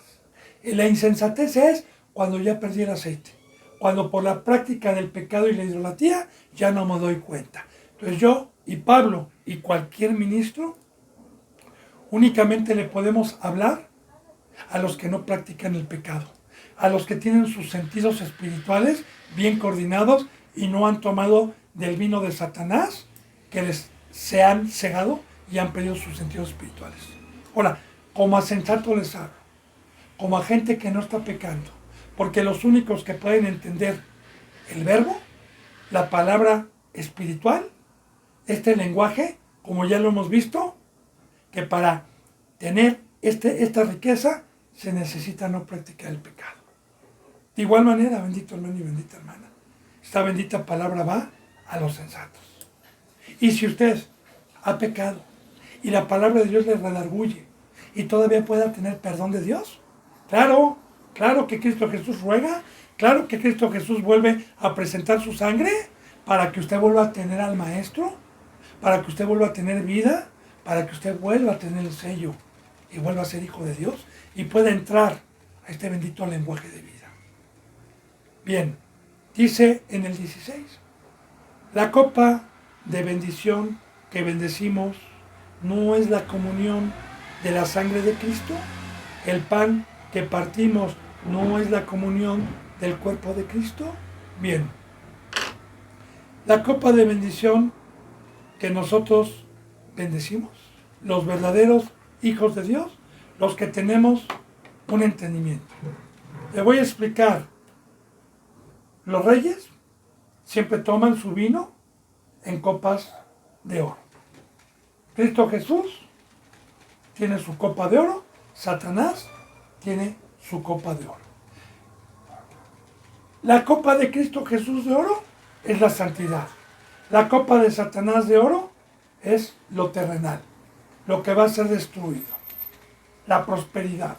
Y la insensatez es cuando ya perdí el aceite, cuando por la práctica del pecado y la idolatría ya no me doy cuenta. Entonces yo y Pablo y cualquier ministro únicamente le podemos hablar a los que no practican el pecado, a los que tienen sus sentidos espirituales bien coordinados y no han tomado del vino de Satanás, que se han cegado y han perdido sus sentidos espirituales. Ahora, como a sensato les hablo, como a gente que no está pecando, porque los únicos que pueden entender el verbo, la palabra espiritual, este lenguaje, como ya lo hemos visto, que para tener esta riqueza se necesita no practicar el pecado. De igual manera, bendito hermano y bendita hermana, esta bendita palabra va a los sensatos. Y si usted ha pecado y la palabra de Dios le redarguye y todavía pueda tener perdón de Dios, claro que Cristo Jesús ruega, claro que Cristo Jesús vuelve a presentar su sangre para que usted vuelva a tener al Maestro, para que usted vuelva a tener vida, para que usted vuelva a tener el sello y vuelva a ser hijo de Dios y pueda entrar a este bendito lenguaje de vida. Bien, dice en el 16, la copa de bendición que bendecimos no es la comunión de la sangre de Cristo. El pan que partimos no es la comunión del cuerpo de Cristo. Bien, la copa de bendición que nosotros bendecimos, los verdaderos hijos de Dios, los que tenemos un entendimiento. Le voy a explicar. Los reyes siempre toman su vino en copas de oro. Cristo Jesús tiene su copa de oro, Satanás tiene su copa de oro. La copa de Cristo Jesús de oro es la santidad. La copa de Satanás de oro es lo terrenal, lo que va a ser destruido, la prosperidad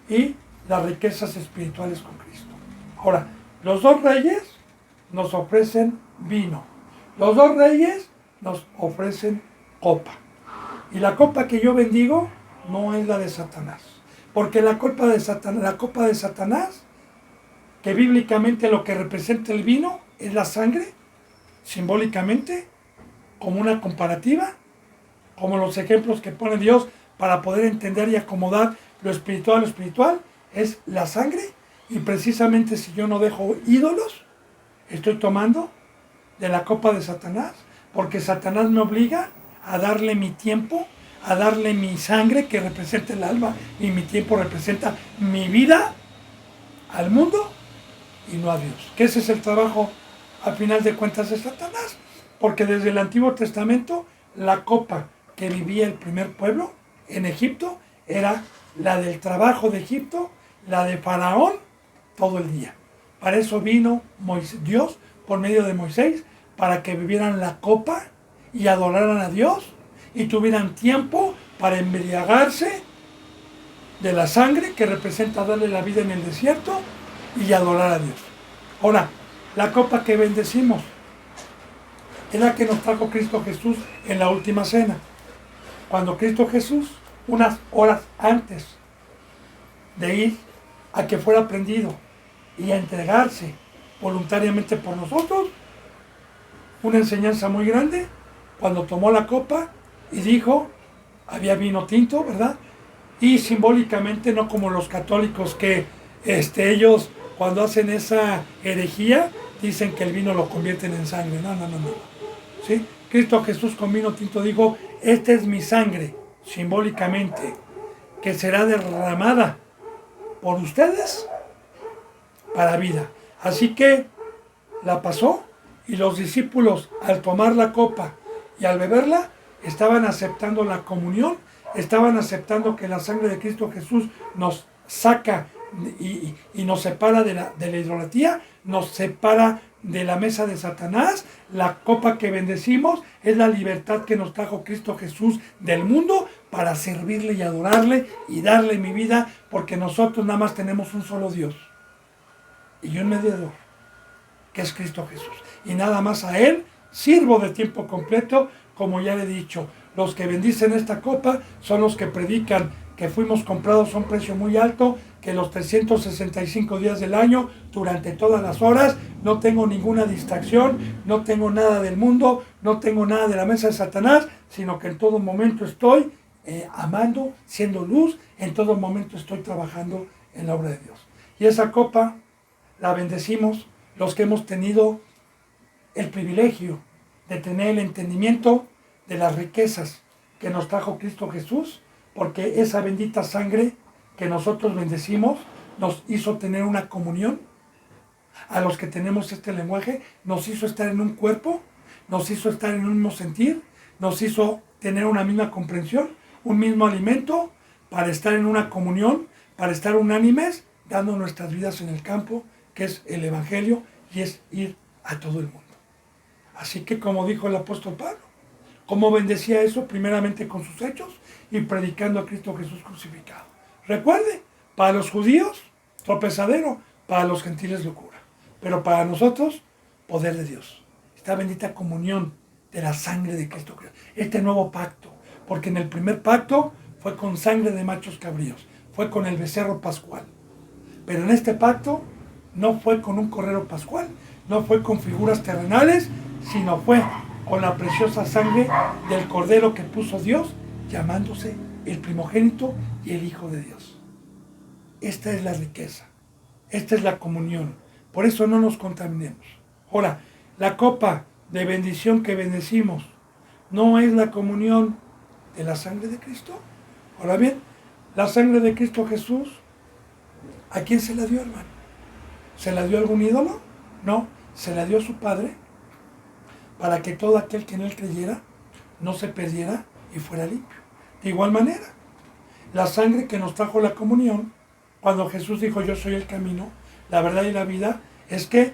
y las riquezas espirituales con Cristo. Ahora, los dos reyes nos ofrecen vino. Los dos reyes nos ofrecen copa. Y la copa que yo bendigo no es la de Satanás. Porque la copa de Satanás, que bíblicamente lo que representa el vino es la sangre, simbólicamente, como una comparativa, como los ejemplos que pone Dios para poder entender y acomodar lo espiritual, es la sangre. Y precisamente si yo no dejo ídolos, estoy tomando de la copa de Satanás, porque Satanás me obliga a darle mi tiempo, a darle mi sangre que representa el alma, y mi tiempo representa mi vida al mundo y no a Dios. Que ese es el trabajo, al final de cuentas, de Satanás, porque desde el Antiguo Testamento la copa que vivía el primer pueblo en Egipto era la del trabajo de Egipto, la de Faraón, todo el día. Para eso vino Dios por medio de Moisés, para que vivieran la copa y adoraran a Dios y tuvieran tiempo para embriagarse de la sangre que representa darle la vida en el desierto y adorar a Dios. Ahora, la copa que bendecimos es la que nos trajo Cristo Jesús en la última cena. Cuando Cristo Jesús, unas horas antes de ir a que fuera prendido y a entregarse voluntariamente por nosotros, una enseñanza muy grande, cuando tomó la copa y dijo, había vino tinto, ¿verdad? Y simbólicamente, no como los católicos que ellos cuando hacen esa herejía dicen que el vino lo convierten en sangre. No. ¿Sí? Cristo Jesús con vino tinto dijo, esta es mi sangre, simbólicamente, que será derramada por ustedes para vida. Así que la pasó, y los discípulos, al tomar la copa y al beberla, estaban aceptando la comunión, estaban aceptando que la sangre de Cristo Jesús nos saca y nos separa de la idolatría, nos separa de la mesa de Satanás. La copa que bendecimos es la libertad que nos trajo Cristo Jesús del mundo para servirle y adorarle y darle mi vida, porque nosotros nada más tenemos un solo Dios y un mediador, que es Cristo Jesús, y nada más a Él sirvo de tiempo completo. Como ya le he dicho, los que bendicen esta copa son los que predican que fuimos comprados a un precio muy alto, que los 365 días del año, durante todas las horas, no tengo ninguna distracción, no tengo nada del mundo, no tengo nada de la mesa de Satanás, sino que en todo momento estoy amando, siendo luz, en todo momento estoy trabajando en la obra de Dios. Y esa copa la bendecimos los que hemos tenido el privilegio de tener el entendimiento de las riquezas que nos trajo Cristo Jesús, porque esa bendita sangre que nosotros bendecimos nos hizo tener una comunión. A los que tenemos este lenguaje, nos hizo estar en un cuerpo, nos hizo estar en un mismo sentir, nos hizo tener una misma comprensión, un mismo alimento, para estar en una comunión, para estar unánimes, dando nuestras vidas en el campo, que es el Evangelio, y es ir a todo el mundo. Así que, como dijo el apóstol Pablo, ¿cómo bendecía eso? Primeramente con sus hechos y predicando a Cristo Jesús crucificado. Recuerde, para los judíos, tropezadero, para los gentiles locura, pero para nosotros, poder de Dios. Esta bendita comunión de la sangre de Cristo, este nuevo pacto, porque en el primer pacto fue con sangre de machos cabríos, fue con el becerro pascual, pero en este pacto no fue con un cordero pascual, no fue con figuras terrenales, sino fue con la preciosa sangre del cordero que puso Dios, llamándose el primogénito y el Hijo de Dios. Esta es la riqueza, esta es la comunión, por eso no nos contaminemos. Ahora, la copa de bendición que bendecimos, ¿no es la comunión de la sangre de Cristo? Ahora bien, la sangre de Cristo Jesús, ¿a quién se la dio, hermano? ¿Se la dio a algún ídolo? No, se la dio a su Padre, para que todo aquel que en él creyera no se perdiera y fuera limpio. De igual manera, la sangre que nos trajo la comunión, cuando Jesús dijo yo soy el camino, la verdad y la vida, es que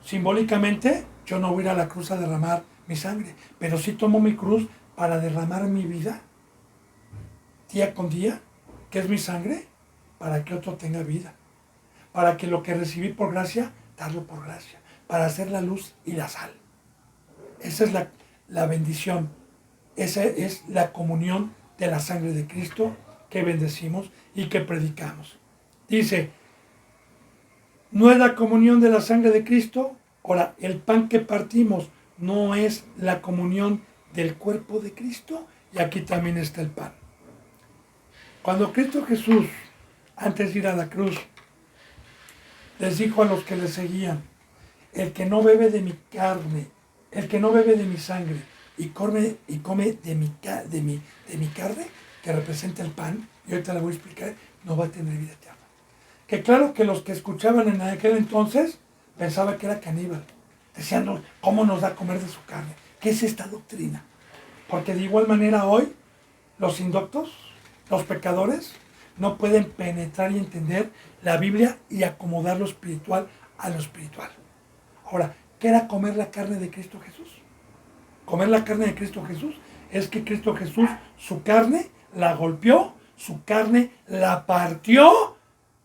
simbólicamente yo no voy a ir a la cruz a derramar mi sangre, pero sí tomo mi cruz para derramar mi vida día con día, que es mi sangre, para que otro tenga vida, para que lo que recibí por gracia, darlo por gracia, para hacer la luz y la sal. Esa es la bendición, esa es la comunión de la sangre de Cristo que bendecimos y que predicamos. Dice, ¿no es la comunión de la sangre de Cristo? Ahora, el pan que partimos no es la comunión del cuerpo de Cristo, y aquí también está el pan. Cuando Cristo Jesús, antes de ir a la cruz, les dijo a los que le seguían, el que no bebe de mi carne, el que no bebe de mi sangre y come de mi carne, que representa el pan, y ahorita la voy a explicar, no va a tener vida eterna. Que claro que los que escuchaban en aquel entonces pensaban que era caníbal. Decían, ¿cómo nos da a comer de su carne? ¿Qué es esta doctrina? Porque de igual manera hoy, los indoctos, los pecadores, no pueden penetrar y entender la Biblia y acomodar lo espiritual a lo espiritual. Ahora, ¿qué era comer la carne de Cristo Jesús? Comer la carne de Cristo Jesús es que Cristo Jesús, su carne la golpeó, su carne la partió,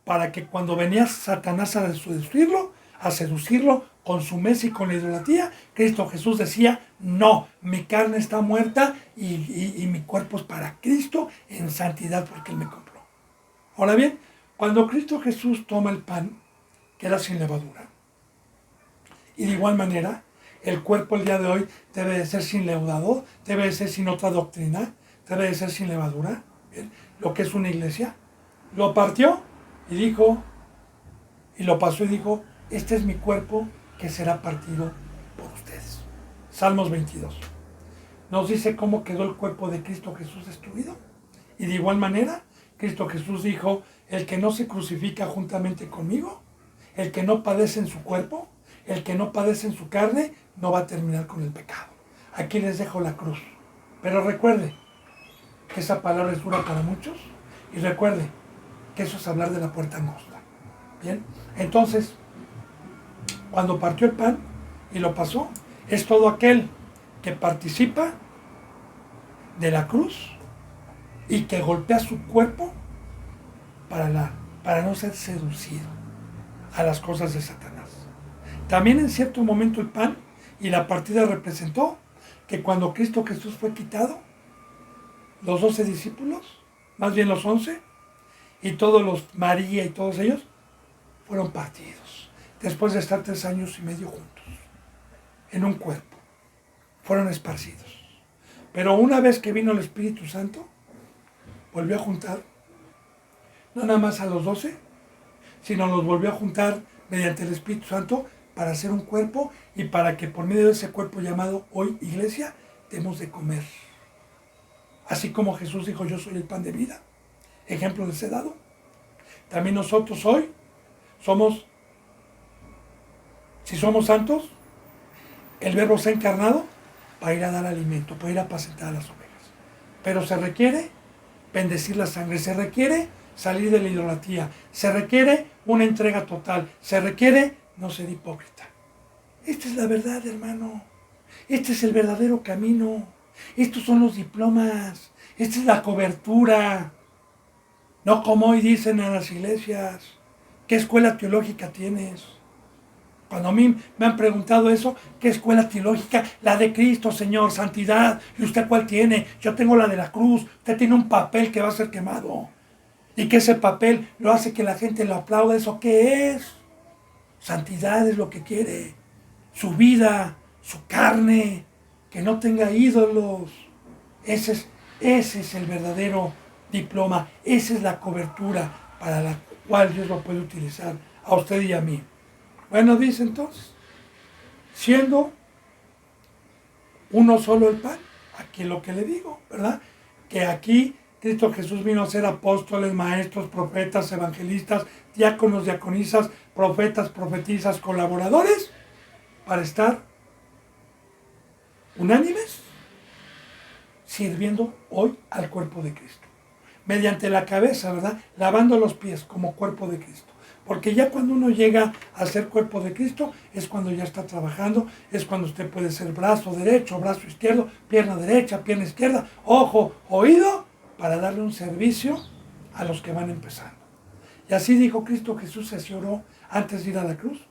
para que cuando venía Satanás a seducirlo con su mesa y con la idolatría, Cristo Jesús decía, no, mi carne está muerta y mi cuerpo es para Cristo en santidad porque Él me compró. Ahora bien, cuando Cristo Jesús toma el pan, queda sin levadura. Y de igual manera, el cuerpo el día de hoy debe de ser sin leudado, debe de ser sin otra doctrina, debe de ser sin levadura. ¿Bien? Lo que es una iglesia. Lo partió y dijo, y lo pasó y dijo, este es mi cuerpo que será partido por ustedes. Salmos 22. Nos dice cómo quedó el cuerpo de Cristo Jesús destruido. Y de igual manera, Cristo Jesús dijo, el que no se crucifica juntamente conmigo, el que no padece en su cuerpo, el que no padece en su carne, no va a terminar con el pecado. Aquí les dejo la cruz. Pero recuerde que esa palabra es dura para muchos. Y recuerde que eso es hablar de la puerta angosta. Bien, entonces, cuando partió el pan y lo pasó, es todo aquel que participa de la cruz y que golpea su cuerpo para no ser seducido a las cosas de Satanás. También en cierto momento el pan y la partida representó que cuando Cristo Jesús fue quitado, los 12 discípulos, más bien los 11, y todos los María y todos ellos, fueron partidos, después de estar 3 años y medio juntos, en un cuerpo, fueron esparcidos. Pero una vez que vino el Espíritu Santo, volvió a juntar, no nada más a los 12, sino nos volvió a juntar mediante el Espíritu Santo para hacer un cuerpo y para que por medio de ese cuerpo llamado hoy iglesia, demos de comer. Así como Jesús dijo, yo soy el pan de vida, ejemplo de ese dado. También nosotros hoy somos, si somos santos, el Verbo se ha encarnado para ir a dar alimento, para ir a apacentar a las ovejas. Pero se requiere bendecir la sangre, se requiere salir de la idolatría, se requiere una entrega total, se requiere no ser hipócrita. Esta es la verdad, hermano. Este es el verdadero camino. Estos son los diplomas. Esta es la cobertura. No como hoy dicen en las iglesias. ¿Qué escuela teológica tienes? Cuando a mí me han preguntado eso, ¿qué escuela teológica? La de Cristo, Señor, santidad. ¿Y usted cuál tiene? Yo tengo la de la cruz. Usted tiene un papel que va a ser quemado. Y que ese papel lo hace que la gente lo aplaude. ¿Eso qué es? Santidad es lo que quiere. Su vida, su carne, que no tenga ídolos. Ese es el verdadero diploma. Esa es la cobertura para la cual Dios lo puede utilizar a usted y a mí. Bueno, dice entonces, siendo uno solo el pan, aquí lo que le digo, ¿verdad? Que aquí Cristo Jesús vino a ser apóstoles, maestros, profetas, evangelistas, diáconos, diaconisas, profetas, profetizas, colaboradores, para estar unánimes, sirviendo hoy al cuerpo de Cristo. Mediante la cabeza, ¿verdad? Lavando los pies como cuerpo de Cristo. Porque ya cuando uno llega a ser cuerpo de Cristo, es cuando ya está trabajando, es cuando usted puede ser brazo derecho, brazo izquierdo, pierna derecha, pierna izquierda, ojo, oído, para darle un servicio a los que van empezando. Y así dijo Cristo Jesús, así oró antes de ir a la cruz,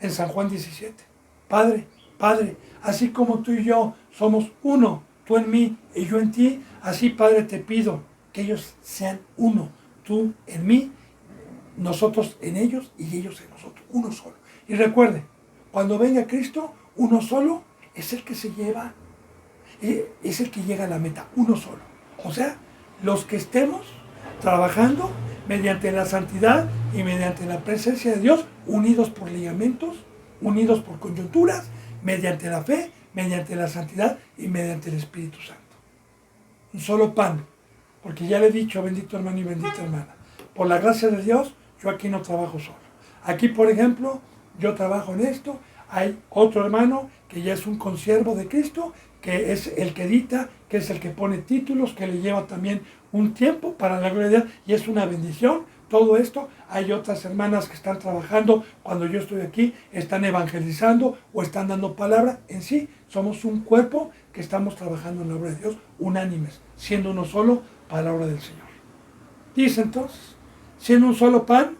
en San Juan 17. Padre, Padre, así como tú y yo somos uno, tú en mí y yo en ti, así Padre te pido que ellos sean uno, tú en mí, nosotros en ellos y ellos en nosotros, uno solo. Y recuerde, cuando venga Cristo, uno solo es el que se lleva, es el que llega a la meta, uno solo. O sea, los que estemos trabajando mediante la santidad y mediante la presencia de Dios, unidos por ligamentos, unidos por coyunturas, mediante la fe, mediante la santidad y mediante el Espíritu Santo. Un solo pan, porque ya le he dicho, bendito hermano y bendita hermana, por la gracia de Dios, yo aquí no trabajo solo. Aquí, por ejemplo, yo trabajo en esto, hay otro hermano que ya es un consiervo de Cristo, que es el que edita, que es el que pone títulos, que le lleva también un tiempo para la gloria de Dios, y es una bendición. Todo esto, hay otras hermanas que están trabajando cuando yo estoy aquí, están evangelizando o están dando palabra. En sí, somos un cuerpo que estamos trabajando en la obra de Dios, unánimes, siendo uno solo para la obra del Señor. Dice entonces, siendo un solo pan,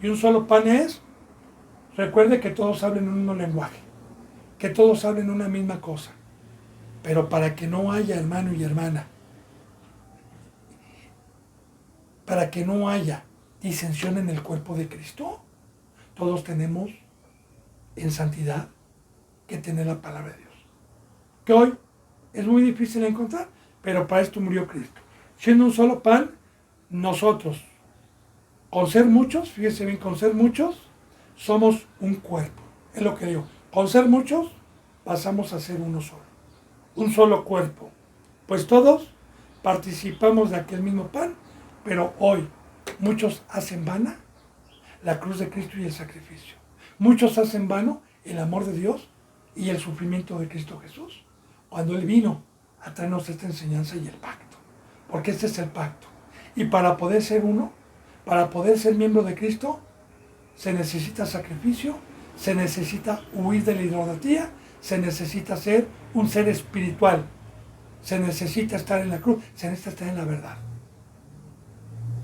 y un solo pan es, recuerde que todos hablen un mismo lenguaje, que todos hablen una misma cosa, pero para que no haya hermano y hermana, para que no haya disensión en el cuerpo de Cristo, todos tenemos en santidad que tener la palabra de Dios, que hoy es muy difícil encontrar, pero para esto murió Cristo. Siendo un solo pan, nosotros, con ser muchos, fíjese bien, con ser muchos, somos un cuerpo. Es lo que digo. Con ser muchos, pasamos a ser uno solo. Un solo cuerpo. Pues todos participamos de aquel mismo pan, pero hoy muchos hacen vana la cruz de Cristo y el sacrificio. Muchos hacen vano el amor de Dios y el sufrimiento de Cristo Jesús, cuando Él vino a traernos esta enseñanza y el pacto. Porque este es el pacto. Y para poder ser uno, para poder ser miembro de Cristo, se necesita sacrificio, se necesita huir de la idolatría, se necesita ser un ser espiritual, se necesita estar en la cruz, se necesita estar en la verdad.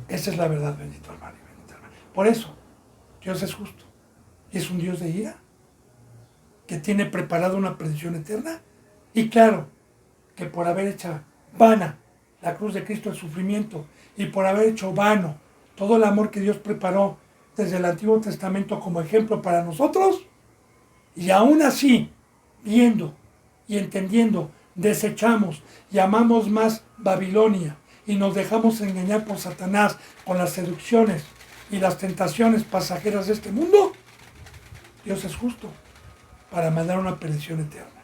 Esa es la verdad, bendito hermano y bendita hermana. Por eso, Dios es justo. Y es un Dios de ira, que tiene preparada una perdición eterna. Y claro, que por haber hecho vana la cruz de Cristo, el sufrimiento, y por haber hecho vano todo el amor que Dios preparó desde el Antiguo Testamento como ejemplo para nosotros, y aún así, viendo y entendiendo, desechamos y amamos más Babilonia y nos dejamos engañar por Satanás con las seducciones y las tentaciones pasajeras de este mundo, Dios es justo para mandar una perdición eterna.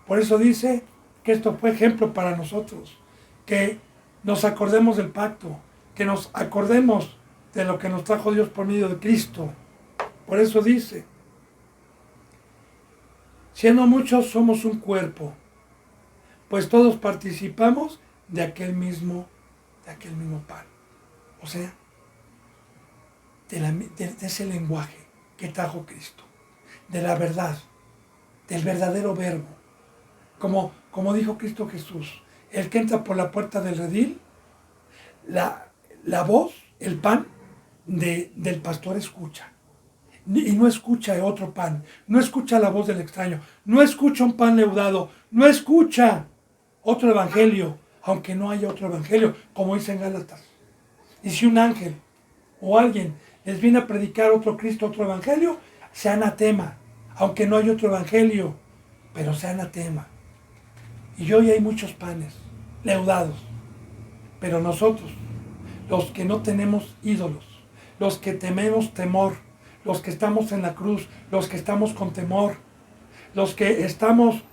Por eso dice que esto fue ejemplo para nosotros, que nos acordemos del pacto, que nos acordemos de lo que nos trajo Dios por medio de Cristo. Por eso dice, siendo muchos somos un cuerpo, pues todos participamos de aquel mismo pan. O sea, de ese lenguaje que trajo Cristo, de la verdad, del verdadero verbo. Como dijo Cristo Jesús, el que entra por la puerta del redil, la voz, el pan del pastor escucha. Y no escucha otro pan, no escucha la voz del extraño, no escucha un pan leudado, no escucha otro evangelio, aunque no haya otro evangelio, como dice en Gálatas. Y si un ángel o alguien les viene a predicar otro Cristo, otro evangelio, sea anatema, aunque no haya otro evangelio, pero sea anatema. Y hoy hay muchos panes leudados, pero nosotros, los que no tenemos ídolos, los que tememos temor, los que estamos en la cruz, los que estamos con temor, los que estamos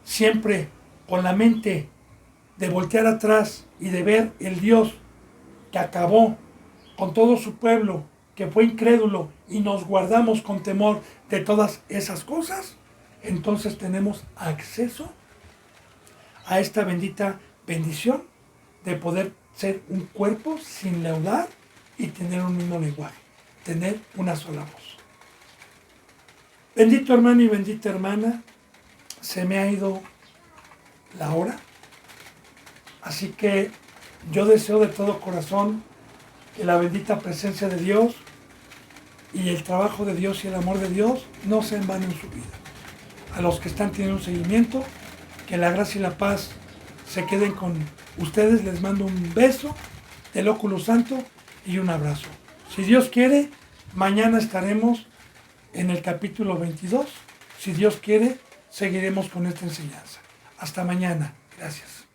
siempre con la mente de voltear atrás y de ver el Dios que acabó con todo su pueblo, que fue incrédulo, y nos guardamos con temor de todas esas cosas, entonces tenemos acceso a esta bendita bendición de poder ser un cuerpo sin leudar y tener un mismo lenguaje, tener una sola voz. Bendito hermano y bendita hermana, se me ha ido la hora, así que yo deseo de todo corazón que la bendita presencia de Dios y el trabajo de Dios y el amor de Dios no se en vano en su vida. A los que están teniendo un seguimiento, que la gracia y la paz se queden con ustedes. Les mando un beso del óculo santo y un abrazo. Si Dios quiere, mañana estaremos en el capítulo 22. Si Dios quiere, seguiremos con esta enseñanza. Hasta mañana. Gracias.